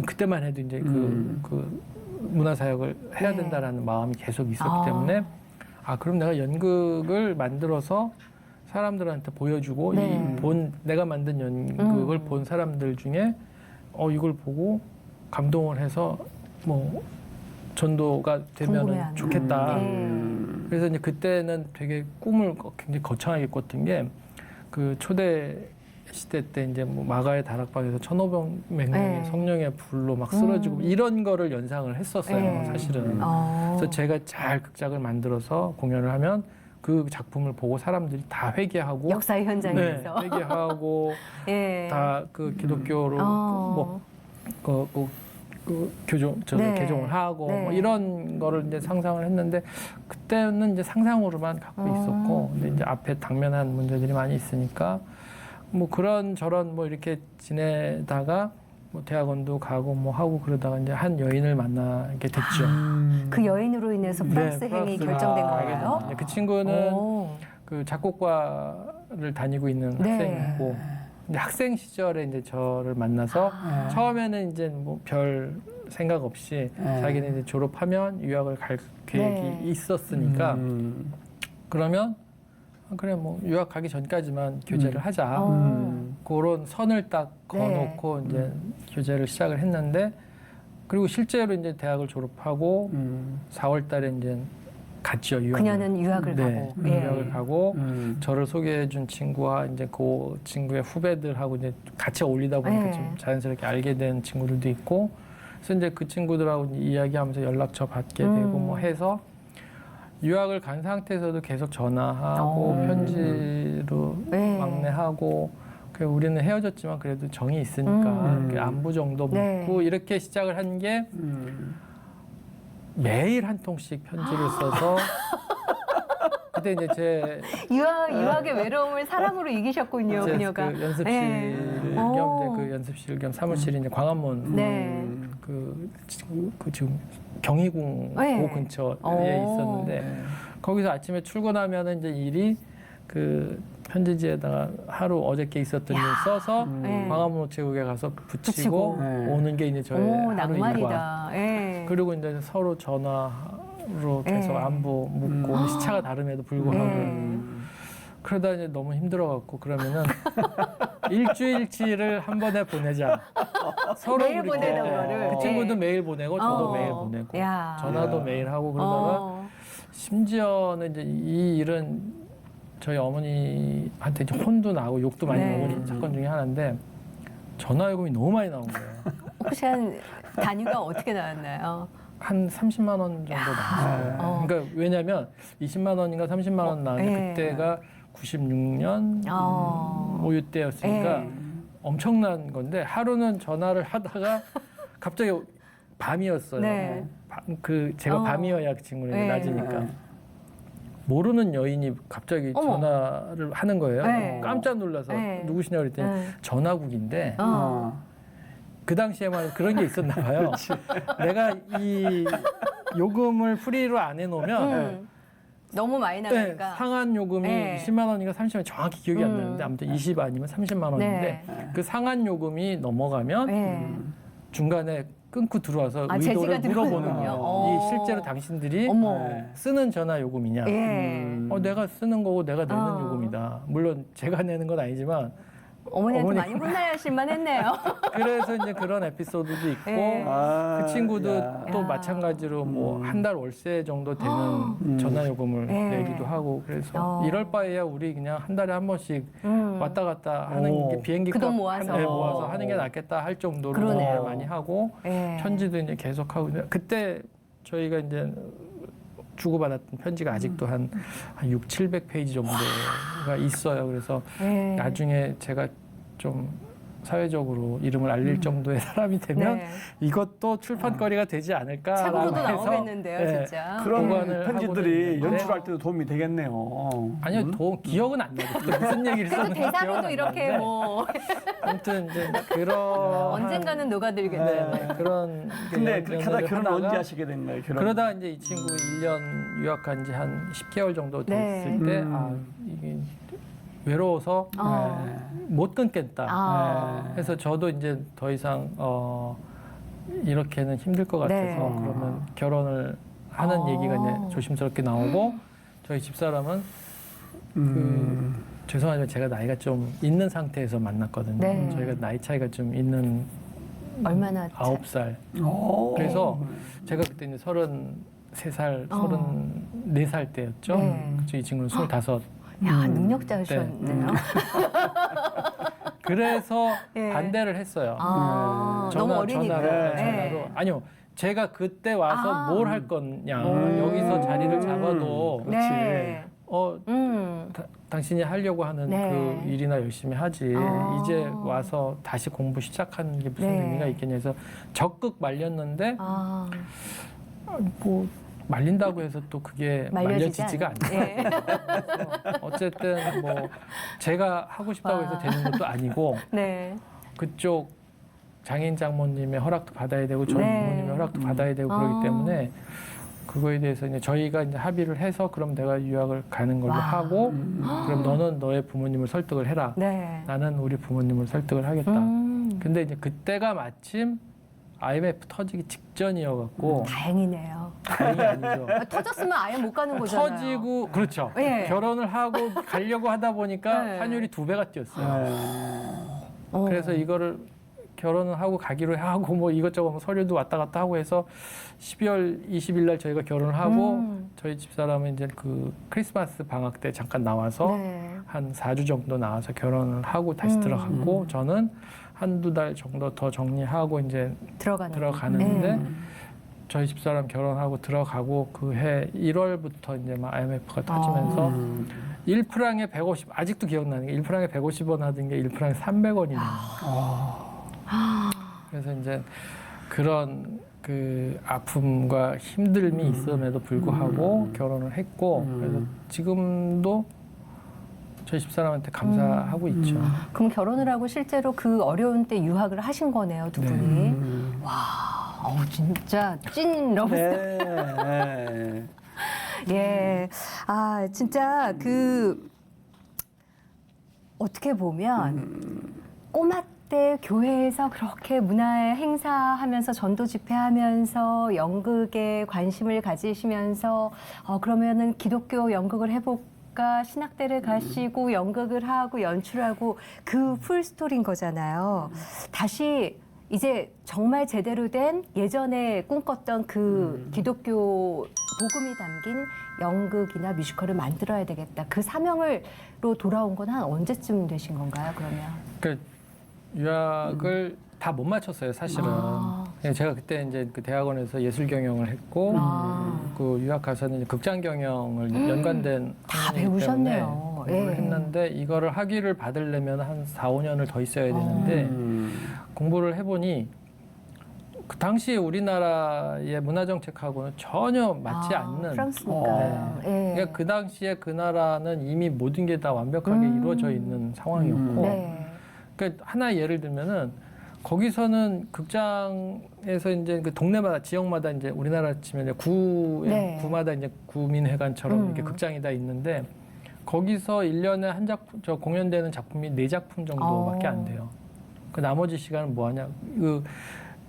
[SPEAKER 4] 그때만 해도 이제 그 문화사역을 해야
[SPEAKER 2] 네.
[SPEAKER 4] 된다라는 마음이 계속 있었기 때문에 그럼 내가 연극을 만들어서 사람들한테 보여주고
[SPEAKER 2] 네.
[SPEAKER 4] 내가 만든 연극을 본 사람들 중에 이걸 보고 감동을 해서 뭐 전도가 되면
[SPEAKER 2] 궁금해하는.
[SPEAKER 4] 좋겠다.
[SPEAKER 2] 네.
[SPEAKER 4] 그래서 이제 그때는 되게 꿈을 굉장히 거창하게 꿨던 게 그 초대 시대 때 이제 뭐 마가의 다락방에서 1,500명의
[SPEAKER 2] 네.
[SPEAKER 4] 성령의 불로 막 쓰러지고 이런 거를 연상을 했었어요,
[SPEAKER 2] 네.
[SPEAKER 4] 사실은. 그래서 제가 잘 극작을 만들어서 공연을 하면 그 작품을 보고 사람들이 다 회개하고
[SPEAKER 2] 역사의 현장에서.
[SPEAKER 4] 네, 회개하고
[SPEAKER 2] 예.
[SPEAKER 4] 다 그 기독교로 교종
[SPEAKER 2] 네.
[SPEAKER 4] 개종을 하고
[SPEAKER 2] 네.
[SPEAKER 4] 뭐 이런 거를 이제 상상을 했는데 그때는 이제 상상으로만 갖고 있었고 근데 이제 앞에 당면한 문제들이 많이 있으니까 뭐 그런 저런 뭐 이렇게 지내다가 뭐 대학원도 가고 뭐 하고 그러다가 이제 한 여인을 만나게 됐죠.
[SPEAKER 2] 그 여인으로 인해서 프랑스 행이
[SPEAKER 4] 프랑스를
[SPEAKER 2] 결정된
[SPEAKER 4] 가게
[SPEAKER 2] 건가요?
[SPEAKER 4] 됐는데 그 친구는
[SPEAKER 2] 오.
[SPEAKER 4] 그 작곡과를 다니고 있는
[SPEAKER 2] 네.
[SPEAKER 4] 학생이고 이제 학생 시절에 이제 저를 만나서 처음에는 이제 뭐 별 생각 없이 자기는 이제 졸업하면 유학을 갈 계획이
[SPEAKER 2] 네.
[SPEAKER 4] 있었으니까 그러면 그래 뭐 유학 가기 전까지만 교제를 하자 그런 선을 딱 그어놓고 이제 교제를 시작을 했는데 그리고 실제로 이제 대학을 졸업하고 4월달에 이제 갔죠 유학.
[SPEAKER 2] 그녀는 유학을
[SPEAKER 4] 네,
[SPEAKER 2] 가고. 예.
[SPEAKER 4] 유학을 가고 저를 소개해준 친구와 이제 그 친구의 후배들하고 이제 같이 어울리다 보니까
[SPEAKER 2] 네.
[SPEAKER 4] 좀 자연스럽게 알게 된 친구들도 있고 그래서 이제 그 친구들하고 이제 이야기하면서 연락처 받게 되고 뭐 해서 유학을 간 상태에서도 계속 전화하고 편지로
[SPEAKER 2] 네.
[SPEAKER 4] 막내하고 우리는 헤어졌지만 그래도 정이 있으니까 이렇게 안부 정도 묻고
[SPEAKER 2] 네.
[SPEAKER 4] 이렇게 시작을 한 게 매일 한 통씩 편지를 써서 그때 이제 제
[SPEAKER 2] 유학의 외로움을 사람으로 이기셨군요,
[SPEAKER 4] 이제
[SPEAKER 2] 그녀가.
[SPEAKER 4] 그 연습실
[SPEAKER 2] 네.
[SPEAKER 4] 겸
[SPEAKER 2] 오.
[SPEAKER 4] 이제 그 연습실 겸 사무실이 이제 광화문
[SPEAKER 2] 네.
[SPEAKER 4] 그 지금 경희궁
[SPEAKER 2] 네.
[SPEAKER 4] 그 근처에
[SPEAKER 2] 오.
[SPEAKER 4] 있었는데 거기서 아침에 출근하면은 이제 일이 그 편지지에다가 하루 어저께 있었던 일 써서
[SPEAKER 2] 네.
[SPEAKER 4] 광화문 우체국에 가서 붙이고
[SPEAKER 2] 붙이고.
[SPEAKER 4] 오는 게 이제 저의
[SPEAKER 2] 오,
[SPEAKER 4] 하루 일과.
[SPEAKER 2] 낭만이다. 예.
[SPEAKER 4] 그리고 이제 서로 전화로 계속
[SPEAKER 2] 네.
[SPEAKER 4] 안부 묻고 시차가 다름에도 불구하고
[SPEAKER 2] 네.
[SPEAKER 4] 그러다 이제 너무 힘들어갖고 그러면은 일주일치를 한 번에 보내자. 서로
[SPEAKER 2] 매일
[SPEAKER 4] 그렇게.
[SPEAKER 2] 보내는 거를.
[SPEAKER 4] 그 친구도
[SPEAKER 2] 예.
[SPEAKER 4] 매일 보내고 저도
[SPEAKER 2] 어.
[SPEAKER 4] 매일 보내고
[SPEAKER 2] 야.
[SPEAKER 4] 전화도 매일 하고 그러다가
[SPEAKER 2] 어.
[SPEAKER 4] 심지어는 이제 이 일은 저희 어머니한테 이제 혼도 나고 욕도 많이
[SPEAKER 2] 네.
[SPEAKER 4] 먹은 사건 중에 하나인데 전화 요금이 너무 많이 나온 거예요.
[SPEAKER 2] 혹시 한 단위가 어떻게 나왔나요?
[SPEAKER 4] 한 30만 원 정도 나왔어요. 그러니까 왜냐면 20만 원인가 30만 원 나왔는데
[SPEAKER 2] 예.
[SPEAKER 4] 그때가 96년 뭐 이때였으니까
[SPEAKER 2] 예.
[SPEAKER 4] 엄청난 건데 하루는 전화를 하다가 갑자기 밤이었어요.
[SPEAKER 2] 네.
[SPEAKER 4] 제가 밤이어야 그 친구는
[SPEAKER 2] 네.
[SPEAKER 4] 낮이니까 모르는 여인이 갑자기
[SPEAKER 2] 어머.
[SPEAKER 4] 전화를 하는 거예요.
[SPEAKER 2] 네.
[SPEAKER 4] 깜짝 놀라서
[SPEAKER 2] 네.
[SPEAKER 4] 누구시냐 그랬더니
[SPEAKER 2] 네.
[SPEAKER 4] 전화국인데
[SPEAKER 2] 어.
[SPEAKER 4] 그 당시에만 그런 게 있었나 봐요. 내가 이 요금을 프리로 안 해놓으면
[SPEAKER 2] 너무 많이
[SPEAKER 4] 네,
[SPEAKER 2] 나가니까.
[SPEAKER 4] 상한 요금이
[SPEAKER 2] 네.
[SPEAKER 4] 20만 원인가 30만 원 정확히 기억이 안 나는데 아무튼 20 아니면 30만 원인데 그 상한 요금이 넘어가면
[SPEAKER 2] 네.
[SPEAKER 4] 중간에 끊고 들어와서
[SPEAKER 2] 제지가
[SPEAKER 4] 의도를 물어보는
[SPEAKER 2] 들어오는군요.
[SPEAKER 4] 거예요. 이 실제로 당신들이
[SPEAKER 2] 어머.
[SPEAKER 4] 쓰는 전화 요금이냐?
[SPEAKER 2] 예.
[SPEAKER 4] 내가 쓰는 거고 내가 내는
[SPEAKER 2] 어.
[SPEAKER 4] 요금이다. 물론 제가 내는 건 아니지만
[SPEAKER 2] 어머니한테
[SPEAKER 4] 어머니.
[SPEAKER 2] 많이 혼나실만 했네요.
[SPEAKER 4] 그래서 이제 그런 에피소드도 있고
[SPEAKER 2] 예.
[SPEAKER 1] 아,
[SPEAKER 4] 그 친구도
[SPEAKER 1] 야.
[SPEAKER 4] 또
[SPEAKER 2] 야.
[SPEAKER 4] 마찬가지로 뭐 한 달 월세 정도 되는 전화요금을
[SPEAKER 2] 예.
[SPEAKER 4] 내기도 하고 그래서 이럴 바에야 우리 그냥 한 달에 한 번씩 왔다 갔다 하는
[SPEAKER 1] 오.
[SPEAKER 4] 게 비행기
[SPEAKER 2] 그돈
[SPEAKER 4] 값
[SPEAKER 2] 모아서.
[SPEAKER 4] 모아서 하는 게 낫겠다 할 정도로
[SPEAKER 2] 그러네요.
[SPEAKER 4] 전화를 많이 하고
[SPEAKER 2] 예.
[SPEAKER 4] 편지도 이제 계속 하고 그때 저희가 이제 주고받았던 편지가 아직도 한 6, 700페이지 정도가 있어요. 그래서
[SPEAKER 2] 예.
[SPEAKER 4] 나중에 제가 좀 사회적으로 이름을 알릴 정도의 사람이 되면
[SPEAKER 2] 네.
[SPEAKER 4] 이것도 출판거리가 되지 않을까라고
[SPEAKER 2] 책으로도
[SPEAKER 4] 해서
[SPEAKER 2] 나오겠는데요,
[SPEAKER 4] 네,
[SPEAKER 2] 진짜.
[SPEAKER 1] 그런
[SPEAKER 4] 보관을
[SPEAKER 1] 편지들이
[SPEAKER 4] 하고는 있는데
[SPEAKER 1] 연출할 때도 도움이 되겠네요.
[SPEAKER 4] 아니요, 기억은 안 나요. 그때 무슨 얘기를
[SPEAKER 2] 그래도
[SPEAKER 4] 썼는지 기억은
[SPEAKER 2] 대사로도
[SPEAKER 4] 안
[SPEAKER 2] 이렇게
[SPEAKER 4] 나는데
[SPEAKER 2] 뭐
[SPEAKER 4] 아무튼 이제 그런
[SPEAKER 2] 언젠가는 녹아들겠네요.
[SPEAKER 1] 네.
[SPEAKER 4] 그런
[SPEAKER 1] 근데 그렇게 하다
[SPEAKER 4] 연애를
[SPEAKER 1] 결혼
[SPEAKER 4] 하다가
[SPEAKER 1] 언제 하시게 된 거예요? 결혼.
[SPEAKER 4] 그러다 이제 이 친구 1년 유학한 지 한 10개월 정도 됐을
[SPEAKER 2] 네.
[SPEAKER 4] 때 아, 이게 외로워서 못 끊겠다.
[SPEAKER 2] 아.
[SPEAKER 4] 그래서 저도 이제 더 이상 이렇게는 힘들 것 같아서
[SPEAKER 2] 네.
[SPEAKER 4] 그러면 결혼을 하는 얘기가 이제 조심스럽게 나오고 저희 집사람은 죄송하지만 제가 나이가 좀 있는 상태에서 만났거든요.
[SPEAKER 2] 네.
[SPEAKER 4] 저희가 나이 차이가 좀 있는
[SPEAKER 2] 얼마나
[SPEAKER 4] 9살.
[SPEAKER 1] 오.
[SPEAKER 4] 그래서 제가 그때 이제 33살, 34살 때였죠.
[SPEAKER 2] 네.
[SPEAKER 4] 그래서 이 친구는 25.
[SPEAKER 2] 야, 능력자셨네요.
[SPEAKER 4] 그래서
[SPEAKER 2] 예.
[SPEAKER 4] 반대를 했어요.
[SPEAKER 2] 아, 너무 어리니까.
[SPEAKER 4] 전화로.
[SPEAKER 2] 네.
[SPEAKER 4] 아니요. 제가 그때 와서
[SPEAKER 2] 아.
[SPEAKER 4] 뭘 할 거냐. 여기서 자리를 잡아도
[SPEAKER 2] 네.
[SPEAKER 4] 당신이 하려고 하는
[SPEAKER 2] 네.
[SPEAKER 4] 그 일이나 열심히 하지.
[SPEAKER 2] 아.
[SPEAKER 4] 이제 와서 다시 공부 시작하는 게 무슨
[SPEAKER 2] 네.
[SPEAKER 4] 의미가 있겠냐 해서 적극 말렸는데
[SPEAKER 2] 아,
[SPEAKER 4] 뭐 말린다고 해서 또 그게 말려지지가 않아요.
[SPEAKER 2] 예.
[SPEAKER 4] 어쨌든 뭐 제가 하고 싶다고 해서 되는 것도 아니고
[SPEAKER 2] 네.
[SPEAKER 4] 그쪽 장인 장모님의 허락도 받아야 되고 저희
[SPEAKER 2] 네.
[SPEAKER 4] 부모님의 허락도 받아야 되고 그러기 때문에 그거에 대해서 이제 저희가 이제 합의를 해서 그럼 내가 유학을 가는 걸로
[SPEAKER 2] 와.
[SPEAKER 4] 하고 그럼 너는 너의 부모님을 설득을 해라.
[SPEAKER 2] 네.
[SPEAKER 4] 나는 우리 부모님을 설득을 하겠다. 근데 이제 그때가 마침 IMF 터지기 직전이어갖고
[SPEAKER 2] 다행이네요.
[SPEAKER 4] 다행이 아니죠.
[SPEAKER 2] 터졌으면 아예 못 가는 거잖아요.
[SPEAKER 4] 터지고 그렇죠.
[SPEAKER 2] 예.
[SPEAKER 4] 결혼을 하고 가려고 하다 보니까
[SPEAKER 2] 네.
[SPEAKER 4] 환율이 2배가 뛰었어요.
[SPEAKER 2] 어.
[SPEAKER 4] 그래서 이거를 결혼을 하고 가기로 하고 뭐 이것저것 뭐 서류도 왔다 갔다 하고 해서 12월 20일 날 저희가 결혼을 하고 저희 집사람은 이제 그 크리스마스 방학 때 잠깐 나와서
[SPEAKER 2] 네.
[SPEAKER 4] 한 4주 정도 나와서 결혼을 하고 다시 들어갔고 저는 한두 달 정도 더 정리하고 이제 들어가는데 저희 집사람 결혼하고 들어가고 그 해 1월부터 이제 막 IMF가 터지면서 1프랑에 150 아직도 기억나는 게 1프랑에 150원 하던 게 1프랑에 300원이 나요. 그래서 이제 그런 그 아픔과 힘듦이 있음에도 불구하고 결혼을 했고 그래서 지금도 저희 집사람한테 감사하고 있죠.
[SPEAKER 2] 그럼 결혼을 하고 실제로 그 어려운 때 유학을 하신 거네요, 두 분이. 와, 진짜 찐 러브 스토리.
[SPEAKER 1] 네.
[SPEAKER 2] 예. 아, 진짜 그 어떻게 보면 꼬마 때 교회에서 그렇게 문화의 행사하면서 전도 집회하면서 연극에 관심을 가지시면서 그러면은 기독교 연극을 해볼까 신학대를 가시고 연극을 하고 연출하고 그 풀 스토리인 거잖아요. 다시 이제 정말 제대로 된 예전에 꿈꿨던 그 기독교 복음이 담긴 연극이나 뮤지컬을 만들어야 되겠다. 그 사명으로 돌아온 건 한 언제쯤 되신 건가요, 그러면?
[SPEAKER 4] 그러니까 유학을 다 못 마쳤어요, 사실은. 제가 그때 이제 그 대학원에서 예술 경영을 했고 그 유학 가서는 이제 극장 경영을 연관된
[SPEAKER 2] 다
[SPEAKER 4] 학문이기
[SPEAKER 2] 배우셨네요.
[SPEAKER 4] 때문에 공부를
[SPEAKER 2] 예.
[SPEAKER 4] 했는데 이거를 학위를 받으려면 한 4, 5년을 더 있어야 되는데 공부를 해보니 그 당시에 우리나라의 문화 정책하고는 전혀 맞지 않는.
[SPEAKER 2] 프랑스니까. 예.
[SPEAKER 4] 그러니까 그 당시에 그 나라는 이미 모든 게 다 완벽하게 이루어져 있는 상황이었고.
[SPEAKER 2] 네.
[SPEAKER 4] 그러니까 하나 예를 들면은 거기서는 극장에서 이제 그 동네마다 지역마다 이제 우리나라 치면 이제 구마다 이제 구민회관처럼 이렇게 극장이 다 있는데 거기서 1년에 한 작품 저 공연되는 작품이 4작품 정도밖에 안 돼요. 그 나머지 시간은 뭐 하냐? 그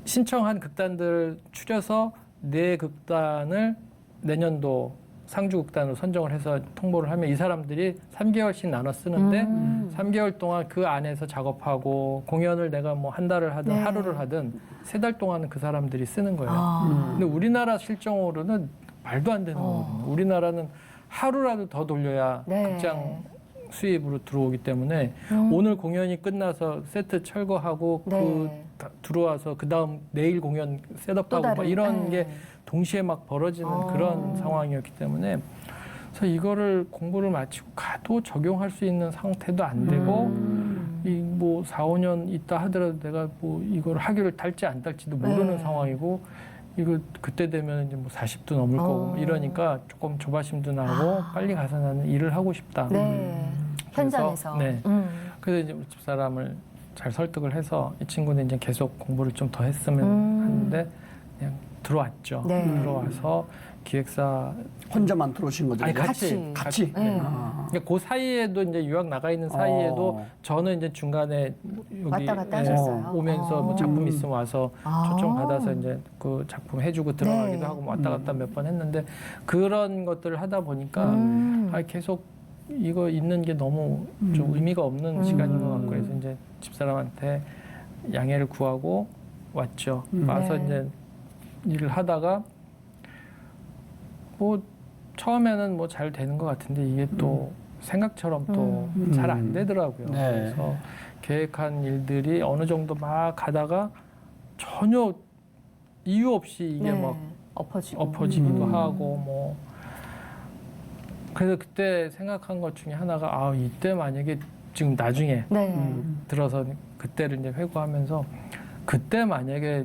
[SPEAKER 4] 신청한 극단들을 추려서 4극단을 내년도 상주극단으로 선정을 해서 통보를 하면 이 사람들이 3개월씩 나눠 쓰는데 3개월 동안 그 안에서 작업하고 공연을 내가 뭐 한 달을 하든
[SPEAKER 2] 네.
[SPEAKER 4] 하루를 하든 3달 동안은 그 사람들이 쓰는 거예요.
[SPEAKER 2] 아.
[SPEAKER 4] 근데 우리나라 실정으로는 말도 안 되는 거거든요. 우리나라는 하루라도 더 돌려야
[SPEAKER 2] 네.
[SPEAKER 4] 극장 수입으로 들어오기 때문에 오늘 공연이 끝나서 세트 철거하고
[SPEAKER 2] 네.
[SPEAKER 4] 들어와서 그 다음 내일 공연
[SPEAKER 2] 또
[SPEAKER 4] 셋업하고 막
[SPEAKER 2] 다른,
[SPEAKER 4] 이런
[SPEAKER 2] 네.
[SPEAKER 4] 게 동시에 막 벌어지는 그런 상황이었기 때문에 그래서 이거를 공부를 마치고 가도 적용할 수 있는 상태도 안 되고 이 뭐 4, 5년 있다 하더라도 내가 뭐 이걸 학위를 딸지 안 딸지도 모르는
[SPEAKER 2] 네. 상황이고
[SPEAKER 4] 이거 그때 되면 이제 뭐 40도 넘을 거고 이러니까 조금 조바심도 나고 빨리 가서 나는 일을 하고 싶다.
[SPEAKER 2] 네. 현장에서.
[SPEAKER 4] 네. 그래서 이제 집사람을 잘 설득을 해서 이 친구는 이제 계속 공부를 좀 더 했으면 하는데 그냥 들어왔죠.
[SPEAKER 2] 네.
[SPEAKER 4] 들어와서 기획사
[SPEAKER 1] 혼자만 들어오신 거죠?
[SPEAKER 4] 아니,
[SPEAKER 1] 그죠?
[SPEAKER 4] 같이.
[SPEAKER 1] 같이.
[SPEAKER 2] 네.
[SPEAKER 1] 아.
[SPEAKER 4] 그러니까 그 사이에도 이제 유학 나가 있는 사이에도
[SPEAKER 1] 어.
[SPEAKER 4] 저는 이제 중간에 여기
[SPEAKER 2] 왔다 갔다 하셨어요?
[SPEAKER 4] 오면서 뭐 작품 있으면 와서
[SPEAKER 2] 아.
[SPEAKER 4] 초청 받아서 이제 그 작품 해주고 들어가기도
[SPEAKER 2] 네.
[SPEAKER 4] 하고 뭐 왔다 갔다 몇 번 했는데 그런 것들을 하다 보니까 아, 계속 이거 있는 게 너무 좀 의미가 없는 시간인 것 같고 그래서 이제 집사람한테 양해를 구하고 왔죠. 와서
[SPEAKER 2] 네.
[SPEAKER 4] 이제 일을 하다가 뭐 처음에는 뭐 잘 되는 것 같은데 이게 또 생각처럼 또 잘 안 되더라고요.
[SPEAKER 1] 네.
[SPEAKER 4] 그래서 계획한 일들이 어느 정도 막 가다가 전혀 이유 없이 이게
[SPEAKER 2] 네.
[SPEAKER 4] 막
[SPEAKER 2] 엎어지고.
[SPEAKER 4] 엎어지기도 하고 뭐 그래서 그때 생각한 것 중에 하나가 아 이때 만약에 지금 나중에
[SPEAKER 2] 네.
[SPEAKER 4] 들어서 그때를 이제 회고하면서 그때 만약에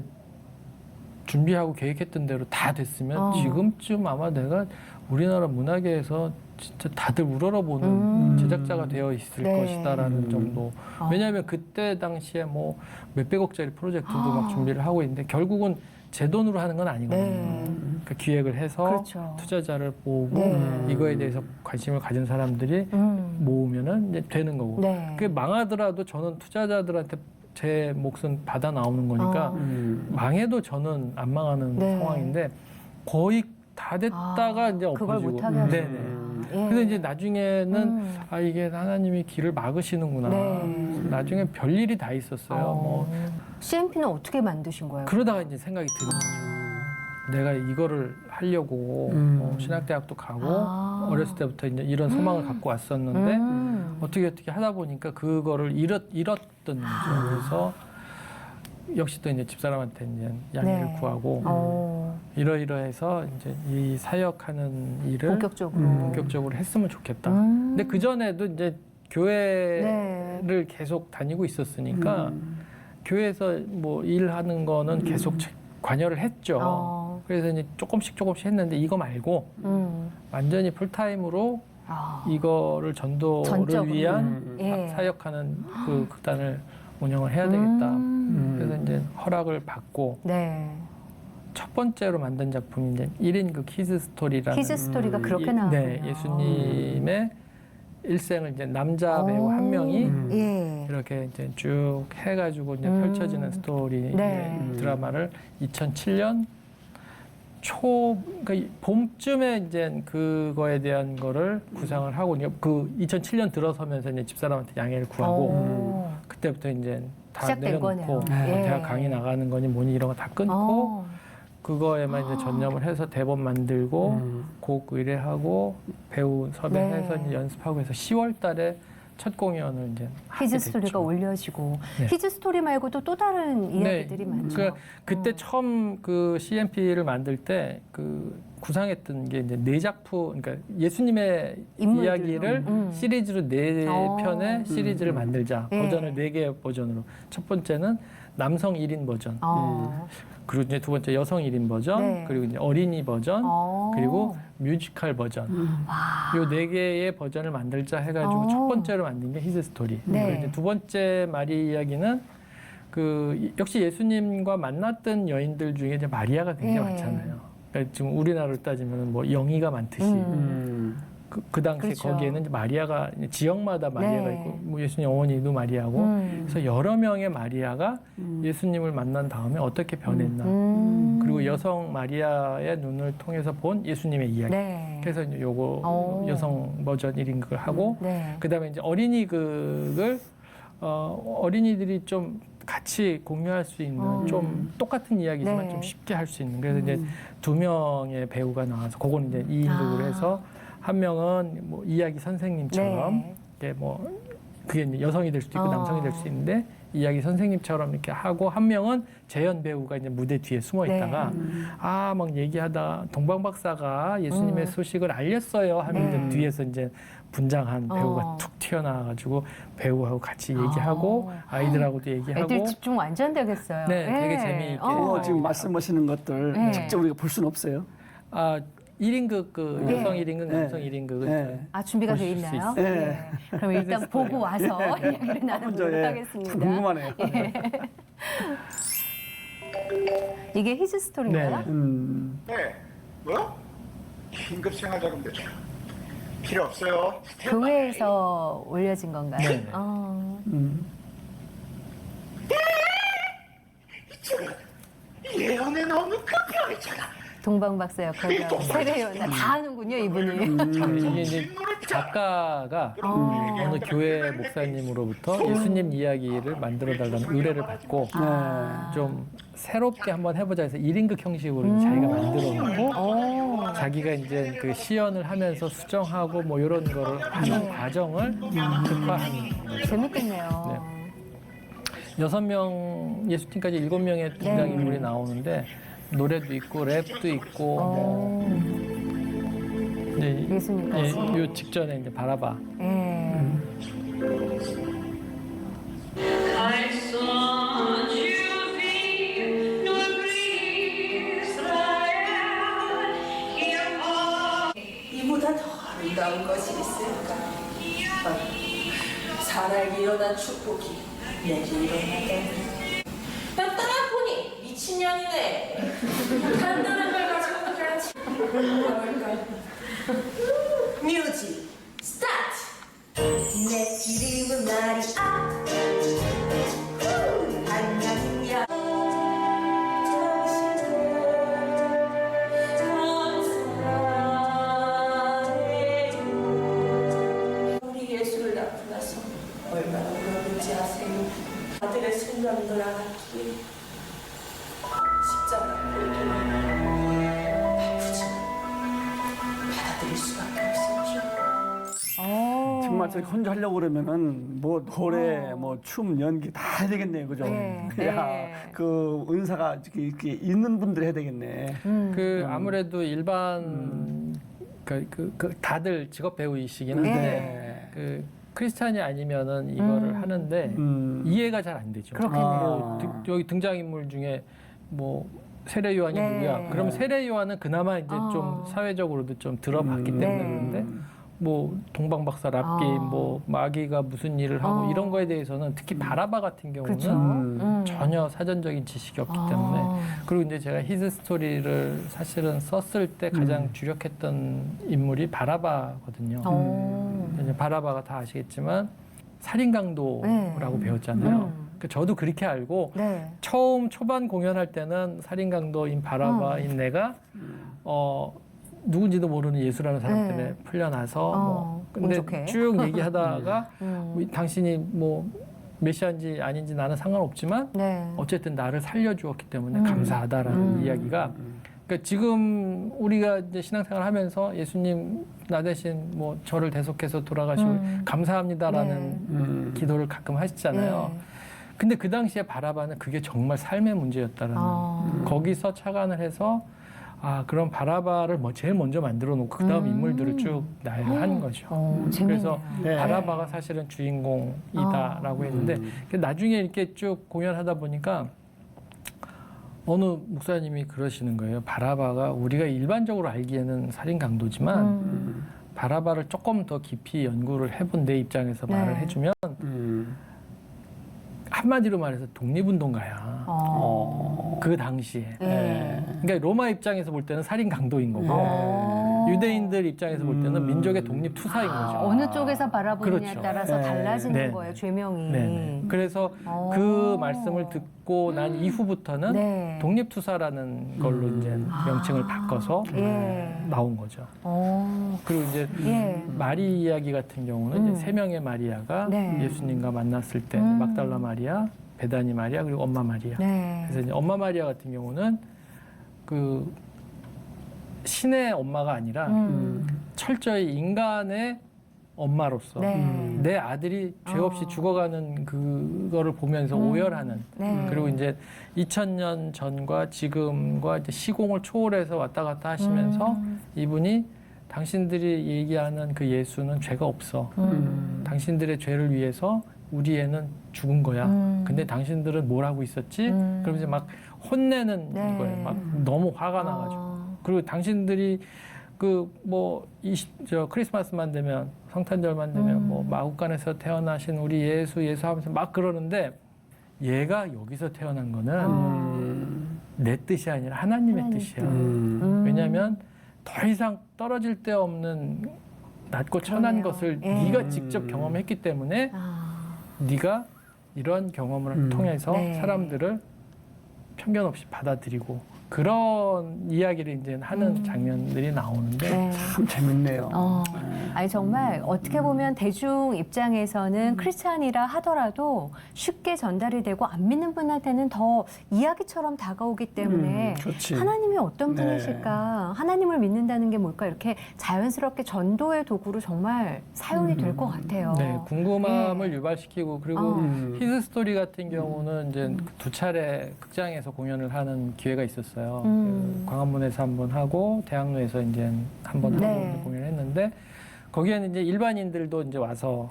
[SPEAKER 4] 준비하고 계획했던 대로 다 됐으면 지금쯤 아마 내가 우리나라 문화계에서 진짜 다들 우러러보는 제작자가 되어 있을
[SPEAKER 2] 네.
[SPEAKER 4] 것이다라는 정도. 왜냐하면 그때 당시에 뭐 몇백억짜리 프로젝트도 막 준비를 하고 있는데 결국은 제 돈으로 하는 건 아니거든요.
[SPEAKER 2] 네.
[SPEAKER 4] 그러니까 기획을 해서
[SPEAKER 2] 그렇죠.
[SPEAKER 4] 투자자를 모으고
[SPEAKER 2] 네.
[SPEAKER 4] 이거에 대해서 관심을 가진 사람들이 모으면은 이제 되는 거고.
[SPEAKER 2] 네.
[SPEAKER 4] 그게 망하더라도 저는 투자자들한테 제 몫은 받아 나오는 거니까 망해도 저는 안 망하는
[SPEAKER 2] 네.
[SPEAKER 4] 상황인데 거의 다 됐다가 이제
[SPEAKER 2] 그걸
[SPEAKER 4] 엎어지고.
[SPEAKER 2] 못하게 하시는
[SPEAKER 4] 네네.
[SPEAKER 2] 예.
[SPEAKER 4] 그래서 이제 나중에는 아 이게 하나님이 길을 막으시는구나.
[SPEAKER 2] 네.
[SPEAKER 4] 나중에 별일이 다 있었어요. 뭐
[SPEAKER 2] CMP는 어떻게 만드신 거예요?
[SPEAKER 4] 그러다가 이제 생각이 드는 거죠. 내가 이거를 하려고 신학대학도 가고 어렸을 때부터 이제 이런 소망을 갖고 왔었는데 어떻게 하다 보니까 그거를 잃었던 거죠. 그래서 역시 또 이제 집사람한테 이제 양해를
[SPEAKER 2] 네.
[SPEAKER 4] 구하고 이러이러해서 이제 이 사역하는 일을 본격적으로 했으면 좋겠다. 근데 그 전에도 이제 교회를 계속 다니고 있었으니까 교회에서 뭐 일하는 거는 계속 관여를 했죠. 그래서 이제 조금씩 했는데 이거 말고 완전히 풀타임으로 이거를 전도를
[SPEAKER 2] 전적으로.
[SPEAKER 4] 위한
[SPEAKER 2] 예.
[SPEAKER 4] 사역하는 그 극단을 운영을 해야 되겠다. 그래서 이제 허락을 받고
[SPEAKER 2] 네.
[SPEAKER 4] 첫 번째로 만든 작품이 이제 1인 그 키즈 스토리라는
[SPEAKER 2] 키즈 스토리가 그렇게 나왔군요.
[SPEAKER 4] 네, 예수님의 일생을 이제 남자 배우 한 명이
[SPEAKER 2] 예.
[SPEAKER 4] 이렇게 이제 쭉 해가지고 이제 펼쳐지는 스토리
[SPEAKER 2] 네.
[SPEAKER 4] 드라마를 2007년 그러니까 봄쯤에 이제 그거에 대한 거를 구상을 하고 그 2007년 들어서면서 이제 집사람한테 양해를 구하고 그때부터 이제 다
[SPEAKER 2] 시작된
[SPEAKER 4] 내려놓고
[SPEAKER 2] 거네요. 예.
[SPEAKER 4] 대학 강의 나가는 거니 뭐니 이런 거 다 끊고 그거에만 이제 전념을 해서 대본 만들고 곡 의뢰하고 배우 섭외해서
[SPEAKER 2] 네.
[SPEAKER 4] 이제 연습하고 해서 10월달에 첫 공연을 이제 하게
[SPEAKER 2] 키즈
[SPEAKER 4] 됐죠.
[SPEAKER 2] 스토리가 올려지고
[SPEAKER 4] 네.
[SPEAKER 2] 키즈 스토리 말고도 또 다른 이야기들이 많죠.
[SPEAKER 4] 그러니까 그때 처음 그 CMP를 만들 때 그 구상했던 게 이제 4작품, 그러니까 예수님의
[SPEAKER 2] 인물들로.
[SPEAKER 4] 이야기를 시리즈로 4편의 시리즈를 만들자.
[SPEAKER 2] 예.
[SPEAKER 4] 버전을 4개 버전으로. 첫 번째는 남성 1인 버전. 그리고 이제 두 번째 여성 1인 버전,
[SPEAKER 2] 네.
[SPEAKER 4] 그리고 이제 어린이 버전, 그리고 뮤지컬 버전. 요 4개의 버전을 만들자 해가지고 첫 번째로 만든 게 히즈 스토리.
[SPEAKER 2] 네.
[SPEAKER 4] 그리고 이제 두 번째 마리 이야기는 역시 예수님과 만났던 여인들 중에 이제 마리아가 굉장히
[SPEAKER 2] 네.
[SPEAKER 4] 많잖아요. 그러니까 지금 우리나라로 따지면 뭐 영희가 많듯이 그 당시에
[SPEAKER 2] 그렇죠.
[SPEAKER 4] 거기에는 이제 마리아가 지역마다 마리아가
[SPEAKER 2] 네.
[SPEAKER 4] 있고 뭐 예수님 어머니도 마리아고 그래서 여러 명의 마리아가 예수님을 만난 다음에 어떻게 변했나 그리고 그리고 여성 마리아의 눈을 통해서 본 예수님의 이야기.
[SPEAKER 2] 네.
[SPEAKER 4] 그래서 이제 요거
[SPEAKER 2] 오.
[SPEAKER 4] 여성 버전 1인극을 하고
[SPEAKER 2] 네.
[SPEAKER 4] 그다음에 이제 어린이극을 어린이들이 좀 같이 공유할 수 있는 좀 똑같은 이야기지만
[SPEAKER 2] 네.
[SPEAKER 4] 좀 쉽게 할 수 있는 그래서 이제 2명의 배우가 나와서 그건 이제 2인극을 해서 한 명은 뭐 이야기 선생님처럼
[SPEAKER 2] 네.
[SPEAKER 4] 이게 뭐 그게 이제 여성이 될 수도 있고 남성이 될 수 있는데 이야기 선생님처럼 이렇게 하고 한 명은 재현 배우가 이제 무대 뒤에 숨어 있다가 막 얘기하다 동방 박사가 예수님의 소식을 알렸어요 하면 이제 뒤에서 이제 분장한 배우가 툭 튀어나와가지고 배우하고 같이 얘기하고 아이들하고도 얘기하고
[SPEAKER 2] 애들 집중 완전 되겠어요.
[SPEAKER 4] 네, 되게 재미있게.
[SPEAKER 1] 지금 말씀하시는 것들
[SPEAKER 2] 네.
[SPEAKER 1] 직접 우리가 볼 수는 없어요.
[SPEAKER 4] 1인극 그
[SPEAKER 2] 네.
[SPEAKER 4] 여성 1인극
[SPEAKER 1] 네.
[SPEAKER 4] 남성 1인극은
[SPEAKER 1] 네.
[SPEAKER 2] 준비가 돼
[SPEAKER 4] 보실 수
[SPEAKER 2] 있나요?
[SPEAKER 1] 있어요.
[SPEAKER 2] 네. 그럼 일단 보고 와서 이야기를 나눠보도록
[SPEAKER 1] 먼저,
[SPEAKER 2] 하겠습니다.
[SPEAKER 1] 궁금하네요.
[SPEAKER 2] 이게 히즈 스토리인가요?
[SPEAKER 4] 네.
[SPEAKER 10] 네, 뭐? 긴급 생활자금도 필요 없어요.
[SPEAKER 2] 교회에서 올려진 건가요?
[SPEAKER 4] 네.
[SPEAKER 10] 예언에 너무 급해했잖아.
[SPEAKER 2] 동방박사 역할과 세례요나 다 하는군요, 이분이.
[SPEAKER 4] 이게 이제 작가가 어느 교회 목사님으로부터 예수님 이야기를 만들어달라는 의뢰를 받고 좀 새롭게 한번 해보자 해서 1인극 형식으로 이제 자기가 만들어 놓고 자기가 이제 그 시연을 하면서 수정하고 뭐 이런 거를 하는 과정을 극화한 거죠.
[SPEAKER 2] 재밌겠네요.
[SPEAKER 4] 6명, 예수님까지 7명의 등장인물이 나오는데 노래도 있고 랩도 있고 뭐 이제
[SPEAKER 2] 예수님까지.
[SPEAKER 4] 요 직전에 이제 바라바.
[SPEAKER 11] 이보다 더 아름다운 것이 있을까? 사랑이 일어난 축복이 내게 일어나다니. 나 따라보니 미친년이네. 간단한 걸 가지고 그렇지. 뭘까? 뮤직 스타트. 내 이름은 마리아. 안녕이야. 우리 예수를 낳고 나서 얼마나 울었는지 아세요? 아들의 순간을 돌아갔기에 십자가 보이기만 아프지만 받아들일 수밖에 없었죠.
[SPEAKER 1] 정말 저렇게 혼자 하려고 그러면은 뭐 노래, 뭐 춤, 연기 다 해야 되겠네요, 그죠?
[SPEAKER 2] 네.
[SPEAKER 1] 야,
[SPEAKER 2] 네.
[SPEAKER 1] 그 은사가 이렇게 있는 분들이 해야 되겠네.
[SPEAKER 4] 그 아무래도 일반 그 다들 직업 배우이시긴 한데
[SPEAKER 2] 네.
[SPEAKER 4] 그 크리스찬이 아니면은 이거를 하는데 이해가 잘 안 되죠.
[SPEAKER 2] 그렇겠네요.
[SPEAKER 4] 여기 등장인물 중에 뭐 세례 요한이
[SPEAKER 2] 네.
[SPEAKER 4] 누구야? 그럼 세례 요한은 그나마 이제 좀 사회적으로도 좀 들어봤기 때문에
[SPEAKER 2] 네.
[SPEAKER 4] 그런데 뭐 동방박사 랍기 뭐 마귀가 무슨 일을 하고 이런 거에 대해서는 특히 바라바 같은 경우는
[SPEAKER 2] 그렇죠.
[SPEAKER 4] 전혀 사전적인 지식이 없기 때문에 그리고 이제 제가 히즈 스토리를 사실은 썼을 때 가장 주력했던 인물이 바라바거든요. 이제 바라바가 다 아시겠지만 살인 강도라고 배웠잖아요. 그 저도 그렇게 알고
[SPEAKER 2] 네.
[SPEAKER 4] 처음 초반 공연할 때는 살인 강도인 바라바인 내가 누군지도 모르는 예수라는 사람 때문에 풀려나서 뭐 근데
[SPEAKER 2] 운 좋게.
[SPEAKER 4] 쭉 얘기하다가 당신이 뭐 메시아인지 아닌지 나는 상관없지만
[SPEAKER 2] 네.
[SPEAKER 4] 어쨌든 나를 살려주었기 때문에 감사하다라는 이야기가 그러니까 지금 우리가 이제 신앙생활 하면서 예수님 나 대신 뭐 저를 대속해서 돌아가시고 감사합니다라는 기도를 가끔 하시잖아요.
[SPEAKER 2] 네.
[SPEAKER 4] 근데 그 당시에 바라바는 그게 정말 삶의 문제였다라는 거기서 착안을 해서 그럼 바라바를 제일 먼저 만들어 놓고 그 다음 인물들을 쭉 나열한 거죠. 그래서
[SPEAKER 1] 네.
[SPEAKER 4] 바라바가 사실은 주인공이다라고 했는데 나중에 이렇게 쭉 공연하다 보니까 어느 목사님이 그러시는 거예요. 바라바가 우리가 일반적으로 알기에는 살인 강도지만 바라바를 조금 더 깊이 연구를 해본 내 입장에서 말을 해주면 한마디로 말해서 독립운동가야. 그 당시에. 그러니까 로마 입장에서 볼 때는 살인 강도인 거고 유대인들 입장에서 볼 때는 민족의 독립 투사인 거죠.
[SPEAKER 2] 어느 쪽에서 바라보느냐에
[SPEAKER 4] 그렇죠.
[SPEAKER 2] 따라서 달라지는
[SPEAKER 4] 네.
[SPEAKER 2] 거예요, 죄명이.
[SPEAKER 4] 네. 그래서 그 말씀을 듣고 난 이후부터는
[SPEAKER 2] 네.
[SPEAKER 4] 독립 투사라는 걸로 이제 명칭을 바꿔서
[SPEAKER 2] 예.
[SPEAKER 4] 나온 거죠. 그리고 이제
[SPEAKER 2] 예.
[SPEAKER 4] 마리 이야기 같은 경우는 이제 세 명의 마리아가
[SPEAKER 2] 네.
[SPEAKER 4] 예수님과 만났을 때 막달라 마리아, 베다니 마리아 그리고 엄마 마리아.
[SPEAKER 2] 네.
[SPEAKER 4] 그래서 이제 엄마 마리아 같은 경우는 그 신의 엄마가 아니라 철저히 인간의 엄마로서
[SPEAKER 2] 네.
[SPEAKER 4] 내 아들이 죄 없이 죽어가는 그거를 보면서 오열하는
[SPEAKER 2] 네.
[SPEAKER 4] 그리고 이제 2000년 전과 지금과 이제 시공을 초월해서 왔다 갔다 하시면서 이분이 당신들이 얘기하는 그 예수는 죄가 없어. 당신들의 죄를 위해서 우리 애는 죽은 거야. 근데 당신들은 뭘 하고 있었지? 그러면서 막 혼내는
[SPEAKER 2] 네.
[SPEAKER 4] 거예요. 막 너무 화가 나가지고. 그리고 당신들이 그 뭐 크리스마스만 되면 성탄절만 되면 뭐 마국간에서 태어나신 우리 예수 하면서 막 그러는데 얘가 여기서 태어난 거는 내 뜻이 아니라 하나님의 뜻이야. 왜냐하면 더 이상 떨어질 데 없는 낮고 천한
[SPEAKER 2] 그러네요.
[SPEAKER 4] 것을
[SPEAKER 2] 예.
[SPEAKER 4] 네가 직접 경험했기 때문에 네가 이런 경험을 통해서
[SPEAKER 2] 네.
[SPEAKER 4] 사람들을 편견 없이 받아들이고 그런 이야기를 이제 하는 장면들이 나오는데
[SPEAKER 2] 네.
[SPEAKER 1] 참 재밌네요.
[SPEAKER 2] 아니 정말 어떻게 보면 대중 입장에서는 크리스찬이라 하더라도 쉽게 전달이 되고 안 믿는 분한테는 더 이야기처럼 다가오기 때문에
[SPEAKER 1] 그렇지.
[SPEAKER 2] 하나님이 어떤
[SPEAKER 1] 네.
[SPEAKER 2] 분이실까, 하나님을 믿는다는 게 뭘까 이렇게 자연스럽게 전도의 도구로 정말 사용이 될 것 같아요.
[SPEAKER 4] 네, 궁금함을 유발시키고 그리고 히스 스토리 같은 경우는 이제 두 차례 극장에서 공연을 하는 기회가 있었어요. 그 광화문에서 한 번 하고 대학로에서 이제 한 번
[SPEAKER 2] 네.
[SPEAKER 4] 하고 공연을 했는데 거기에는 이제 일반인들도 이제 와서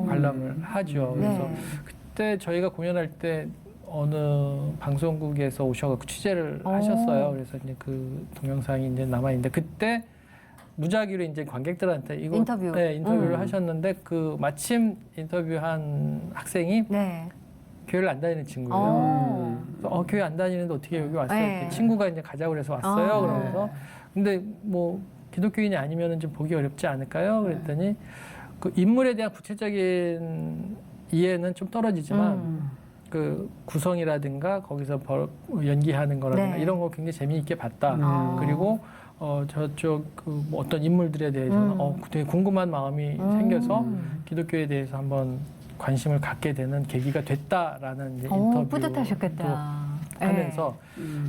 [SPEAKER 4] 관람을 하죠.
[SPEAKER 2] 네.
[SPEAKER 4] 그래서 그때 저희가 공연할 때 어느 방송국에서 오셔서 취재를 하셨어요. 그래서 이제 그 동영상이 이제 남아 있는데 그때 무작위로 이제 관객들한테 이거
[SPEAKER 2] 인터뷰.
[SPEAKER 4] 네, 인터뷰를 하셨는데 그 마침 인터뷰한 학생이
[SPEAKER 2] 네.
[SPEAKER 4] 교회를 안 다니는 친구예요. 그래서 교회 안 다니는데 어떻게 여기 왔어요?
[SPEAKER 2] 네.
[SPEAKER 4] 이렇게 친구가 이제 가자고 그래서 왔어요. 그러면서 근데 뭐 기독교인이 아니면은 좀 보기 어렵지 않을까요? 그랬더니 그 인물에 대한 구체적인 이해는 좀 떨어지지만 그 구성이라든가 거기서 연기하는 거라든가
[SPEAKER 2] 네.
[SPEAKER 4] 이런 거 굉장히 재미있게 봤다. 그리고 저쪽 뭐 어떤 인물들에 대해서는 되게 궁금한 마음이 생겨서 기독교에 대해서 한번 관심을 갖게 되는 계기가 됐다라는 이제 인터뷰도
[SPEAKER 2] 뿌듯하셨겠다.
[SPEAKER 4] 하면서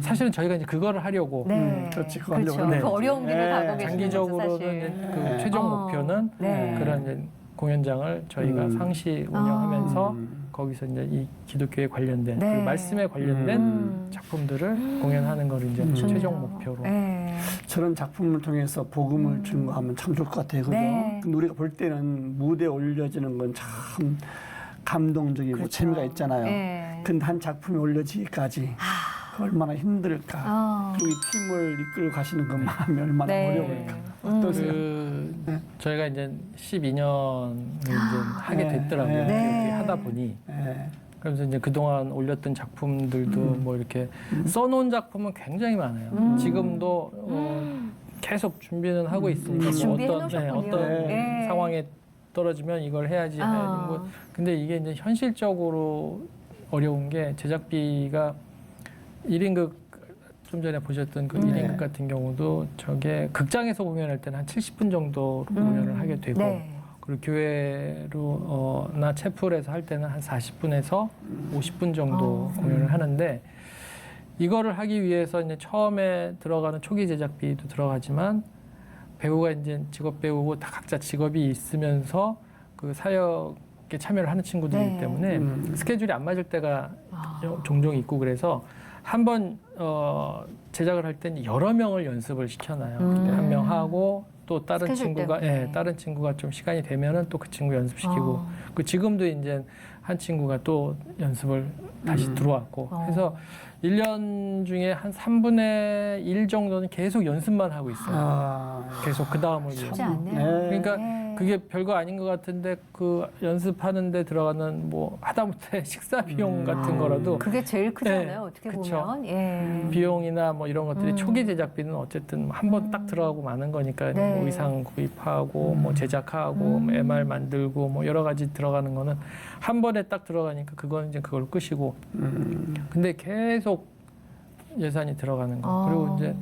[SPEAKER 4] 사실은 저희가 이제 그거를 하려고
[SPEAKER 2] 네.
[SPEAKER 1] 그렇지, 그거
[SPEAKER 2] 그렇죠.
[SPEAKER 1] 하려고. 네.
[SPEAKER 2] 그 어려운 길을
[SPEAKER 1] 네.
[SPEAKER 2] 가고 계시는 거죠,
[SPEAKER 4] 장기적으로는
[SPEAKER 2] 사실.
[SPEAKER 4] 이제 그 최종 목표는
[SPEAKER 2] 네.
[SPEAKER 4] 그런 이제 공연장을 저희가 상시 운영하면서 거기서 이제 이 기독교에 관련된
[SPEAKER 2] 네.
[SPEAKER 4] 그 말씀에 관련된 작품들을 공연하는 걸 이제 최종 목표로.
[SPEAKER 2] 네.
[SPEAKER 1] 저런 작품을 통해서 복음을 증거하면 참 좋을 것 같아요. 그죠?
[SPEAKER 2] 네.
[SPEAKER 1] 근데 우리가 볼 때는 무대에 올려지는 건 참 감동적이고
[SPEAKER 2] 그렇죠.
[SPEAKER 1] 재미가 있잖아요.
[SPEAKER 2] 네.
[SPEAKER 1] 근데 한 작품이 올려지기까지 얼마나 힘들까. 그리고 이 팀을 이끌고 가시는 그 마음이 얼마나
[SPEAKER 2] 네.
[SPEAKER 1] 어려울까. 어떠세요?
[SPEAKER 4] 저희가 이제 12년을 이제 하게 됐더라고요.
[SPEAKER 1] 네.
[SPEAKER 4] 이렇게 하다 보니.
[SPEAKER 1] 네.
[SPEAKER 4] 그래서 이제 그동안 올렸던 작품들도 뭐 이렇게 써놓은 작품은 굉장히 많아요. 지금도 계속 준비는 하고 있으니까
[SPEAKER 2] 준비해
[SPEAKER 4] 뭐
[SPEAKER 2] 놓으셨군요.
[SPEAKER 4] 어떤
[SPEAKER 2] 네.
[SPEAKER 4] 상황에 떨어지면 이걸 해야지. 뭐. 근데 이게 이제 현실적으로 어려운 게 제작비가 1인극 좀 전에 보셨던 그 1인극 같은 경우도 저게 극장에서 공연할 때는 한 70분 정도로 공연을 하게 되고
[SPEAKER 2] 네.
[SPEAKER 4] 그리고 교회로 나 채플에서 할 때는 한 40분에서 50분 정도 공연을 하는데 이거를 하기 위해서 이제 처음에 들어가는 초기 제작비도 들어가지만 배우가 이제 직업 배우고 다 각자 직업이 있으면서 그 사역에 참여를 하는 친구들이기
[SPEAKER 2] 네.
[SPEAKER 4] 때문에 스케줄이 안 맞을 때가 종종 있고 그래서 한번 제작을 할 때는 여러 명을 연습을 시켜놔요. 한 명 하고 또 다른
[SPEAKER 2] 스케줄
[SPEAKER 4] 친구가
[SPEAKER 2] 때문에.
[SPEAKER 4] 다른 친구가 좀 시간이 되면은 또 그 친구 연습시키고 그 지금도 이제 한 친구가 또 연습을 다시 들어왔고 그래서 1년 중에 한 3분의 1 정도는 계속 연습만 하고 있어요. 계속 그 다음을 위해서.
[SPEAKER 2] 쉽지 않네요.
[SPEAKER 4] 그러니까
[SPEAKER 2] 네.
[SPEAKER 4] 그게 별거 아닌 것 같은데 그 연습하는 데 들어가는 뭐 하다못해 식사 비용 같은 거라도
[SPEAKER 2] 그게 제일 크잖아요.
[SPEAKER 4] 네,
[SPEAKER 2] 어떻게
[SPEAKER 4] 그쵸.
[SPEAKER 2] 보면. 예.
[SPEAKER 4] 비용이나 뭐 이런 것들이 초기 제작비는 어쨌든 한 번 딱 들어가고 마는 거니까
[SPEAKER 2] 네.
[SPEAKER 4] 뭐 의상 구입하고 뭐 제작하고 뭐 MR 만들고 뭐 여러 가지 들어가는 거는 한 번에 딱 들어가니까 그거는 이제 그걸 끄시고 근데 계속 예산이 들어가는 거 그리고 이제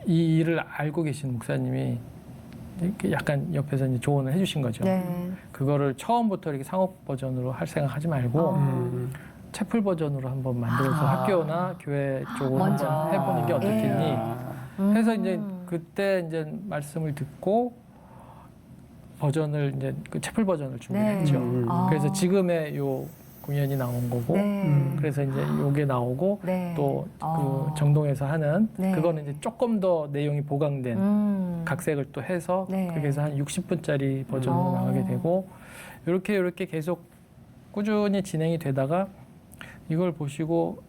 [SPEAKER 4] 이 일을 알고 계신 목사님이 이렇게 약간 옆에서 이제 조언을 해주신 거죠.
[SPEAKER 2] 네.
[SPEAKER 4] 그거를 처음부터 이렇게 상업 버전으로 할 생각하지 말고 채플 버전으로 한번 만들어서 학교나 교회 쪽으로
[SPEAKER 2] 먼저.
[SPEAKER 4] 한번 해보는 게 어떻겠니?
[SPEAKER 2] 예.
[SPEAKER 4] 해서 이제 그때 이제 말씀을 듣고 버전을 이제 그 채플 버전을 준비했죠. 그래서 지금의 요 공연이 나온 거고,
[SPEAKER 2] 네.
[SPEAKER 4] 그래서 이제 요게 나오고
[SPEAKER 2] 네.
[SPEAKER 4] 또 그 정동에서 하는
[SPEAKER 2] 네.
[SPEAKER 4] 그거는 이제 조금 더 내용이 보강된 각색을 또 해서
[SPEAKER 2] 네.
[SPEAKER 4] 그렇게 해서 한 60분짜리 버전으로 나가게 되고 이렇게 계속 꾸준히 진행이 되다가 이걸 보시고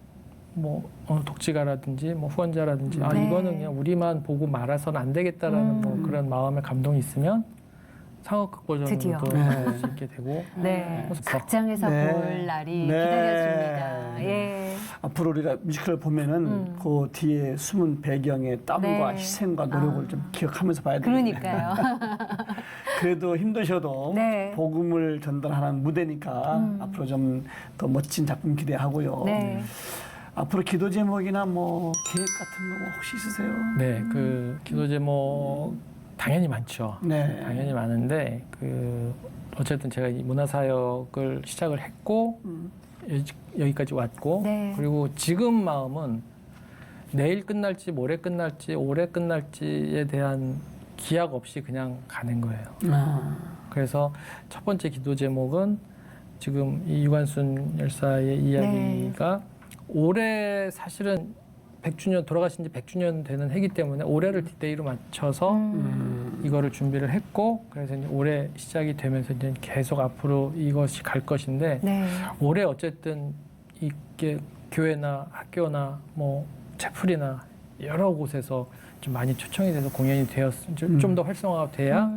[SPEAKER 4] 뭐 독지가라든지 뭐 후원자라든지 아
[SPEAKER 2] 네.
[SPEAKER 4] 이거는 그냥 우리만 보고 말아서는 안 되겠다라는 뭐 그런 마음의 감동이 있으면 상업극
[SPEAKER 2] 드디어.
[SPEAKER 4] 버전으로도 볼 수 있게 되고
[SPEAKER 2] 네.
[SPEAKER 4] 그래서
[SPEAKER 2] 극장에서
[SPEAKER 1] 네.
[SPEAKER 2] 볼 날이
[SPEAKER 1] 네.
[SPEAKER 2] 기다려집니다. 예.
[SPEAKER 1] 앞으로 우리가 뮤지컬을 보면은 그 뒤에 숨은 배경의 땀과
[SPEAKER 2] 네.
[SPEAKER 1] 희생과 노력을 좀 기억하면서 봐야 돼요.
[SPEAKER 2] 그러니까요.
[SPEAKER 1] 그래도 힘드셔도
[SPEAKER 2] 네.
[SPEAKER 1] 복음을 전달하는 무대니까 앞으로 좀 더 멋진 작품 기대하고요.
[SPEAKER 2] 네.
[SPEAKER 1] 앞으로 기도 제목이나 뭐 계획 같은 거 혹시 있으세요?
[SPEAKER 4] 네, 그 기도 제목 당연히 많죠.
[SPEAKER 1] 네.
[SPEAKER 4] 당연히 많은데 그 어쨌든 제가 이 문화사역을 시작을 했고 여기까지 왔고
[SPEAKER 2] 네.
[SPEAKER 4] 그리고 지금 마음은 내일 끝날지 모레 끝날지 올해 끝날지에 대한 기약 없이 그냥 가는 거예요. 그래서 첫 번째 기도 제목은 지금 이 유관순 열사의 이야기가 올해 사실은 100주년 돌아가신 지 100주년 되는 해기 때문에 올해를 뒷데이로 맞춰서 이거를 준비를 했고 그래서 이제 올해 시작이 되면서 이제 계속 앞으로 이것이 갈 것인데
[SPEAKER 2] 네.
[SPEAKER 4] 올해 어쨌든 이게 교회나 학교나 뭐 채플이나 여러 곳에서 좀 많이 초청이 돼서 공연이 좀 더 활성화가 돼야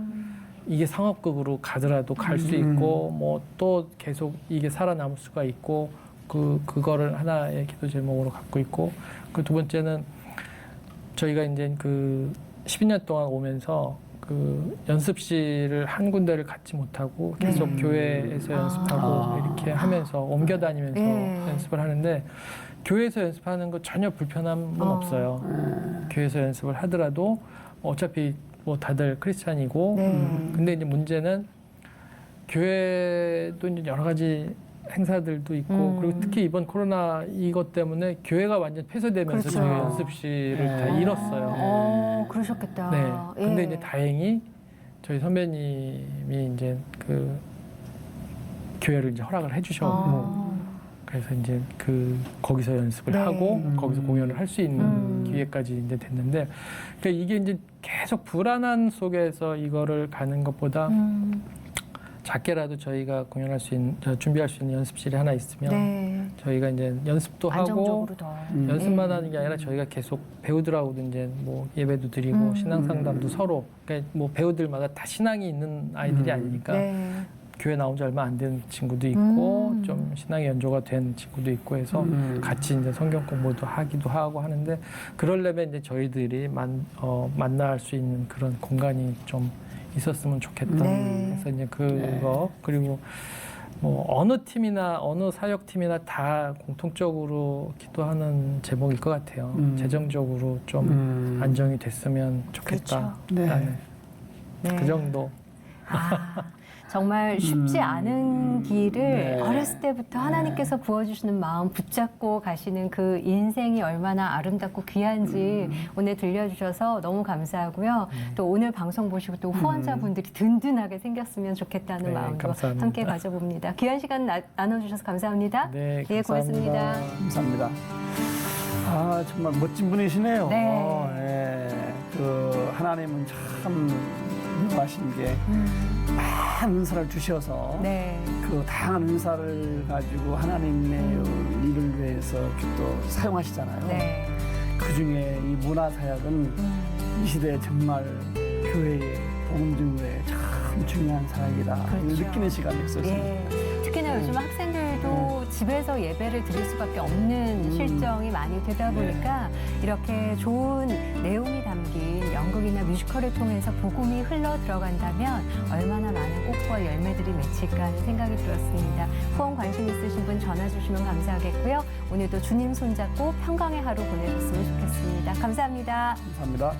[SPEAKER 4] 이게 상업극으로 가더라도 갈 수 있고 뭐 또 계속 이게 살아남을 수가 있고 그거를 하나의 기도 제목으로 갖고 있고 그 두 번째는 저희가 이제 그 12년 동안 오면서 그 연습실을 한 군데를 갖지 못하고 계속 교회에서 연습하고 이렇게 하면서 옮겨 다니면서 연습을 하는데 교회에서 연습하는 거 전혀 불편함은 없어요. 교회에서 연습을 하더라도 어차피 뭐 다들 크리스찬이고 근데 이제 문제는 교회도 이제 여러 가지 행사들도 있고 그리고 특히 이번 코로나 이것 때문에 교회가 완전 폐쇄되면서
[SPEAKER 2] 그렇죠.
[SPEAKER 4] 저희 연습실을 다 잃었어요.
[SPEAKER 2] 그러셨겠다.
[SPEAKER 4] 네. 근데
[SPEAKER 2] 예.
[SPEAKER 4] 이제 다행히 저희 선배님이 이제 그 교회를 이제 허락을 해주셨고 그래서 이제 그 거기서 연습을
[SPEAKER 2] 네.
[SPEAKER 4] 하고 거기서 공연을 할 수 있는 기회까지 이제 됐는데 그러니까 이게 이제 계속 불안한 속에서 이거를 가는 것보다 작게라도 저희가 공연할 수 있는 준비할 수 있는 연습실이 하나 있으면
[SPEAKER 2] 네.
[SPEAKER 4] 저희가 이제 연습도 하고
[SPEAKER 2] 안정적으로 더.
[SPEAKER 4] 연습만 하는 게 아니라 저희가 계속 배우들하고도 이제 뭐 예배도 드리고 신앙 상담도 서로 그러니까 뭐 배우들마다 다 신앙이 있는 아이들이 아니니까
[SPEAKER 2] 네.
[SPEAKER 4] 교회 나온 지 얼마 안 된 친구도 있고 좀 신앙의 연조가 된 친구도 있고 해서 같이 이제 성경 공부도 하기도 하고 하는데 그러려면 이제 저희들이 만날 수 있는 그런 공간이 좀 있었으면 좋겠다.
[SPEAKER 2] 네.
[SPEAKER 4] 그래서 이제 그거 그리고 뭐 어느 팀이나 어느 사역팀이나 다 공통적으로 기도하는 제목일 것 같아요. 재정적으로 좀 안정이 됐으면 좋겠다.
[SPEAKER 1] 그렇죠. 네.
[SPEAKER 2] 네.
[SPEAKER 4] 그 정도.
[SPEAKER 2] 정말 쉽지 않은 길을
[SPEAKER 1] 네.
[SPEAKER 2] 어렸을 때부터 하나님께서 부어주시는 마음 붙잡고 가시는 그 인생이 얼마나 아름답고 귀한지 오늘 들려주셔서 너무 감사하고요. 또 오늘 방송 보시고 또 후원자분들이 든든하게 생겼으면 좋겠다는
[SPEAKER 4] 네,
[SPEAKER 2] 마음도
[SPEAKER 4] 감사합니다.
[SPEAKER 2] 함께 가져봅니다. 귀한 시간 나눠주셔서 감사합니다.
[SPEAKER 4] 네,
[SPEAKER 2] 예, 고맙습니다.
[SPEAKER 1] 감사합니다. 아 정말 멋진 분이시네요.
[SPEAKER 2] 네.
[SPEAKER 1] 예. 그 하나님은 참 유명하신 게 많은 은사를 주셔서
[SPEAKER 2] 네.
[SPEAKER 1] 그 다양한 은사를 가지고 하나님의 일을 위해서 이렇게 또 사용하시잖아요.
[SPEAKER 2] 네.
[SPEAKER 1] 그 중에 이 문화사역은 이 시대에 정말 교회의 복음 증거에 참 중요한 사역이다. 이걸
[SPEAKER 2] 그렇죠.
[SPEAKER 1] 느끼는 시간이었어요.
[SPEAKER 2] 예. 특히나 요즘 학생들도 집에서 예배를 드릴 수밖에 없는 실정이 많이 되다 보니까 이렇게 좋은 내용이 담긴 연극이나 뮤지컬을 통해서 복음이 흘러 들어간다면 얼마나 많은 꽃과 열매들이 맺힐까 하는 생각이 들었습니다. 후원 관심 있으신 분 전화 주시면 감사하겠고요. 오늘도 주님 손잡고 평강의 하루 보내셨으면 좋겠습니다. 감사합니다.
[SPEAKER 1] 감사합니다.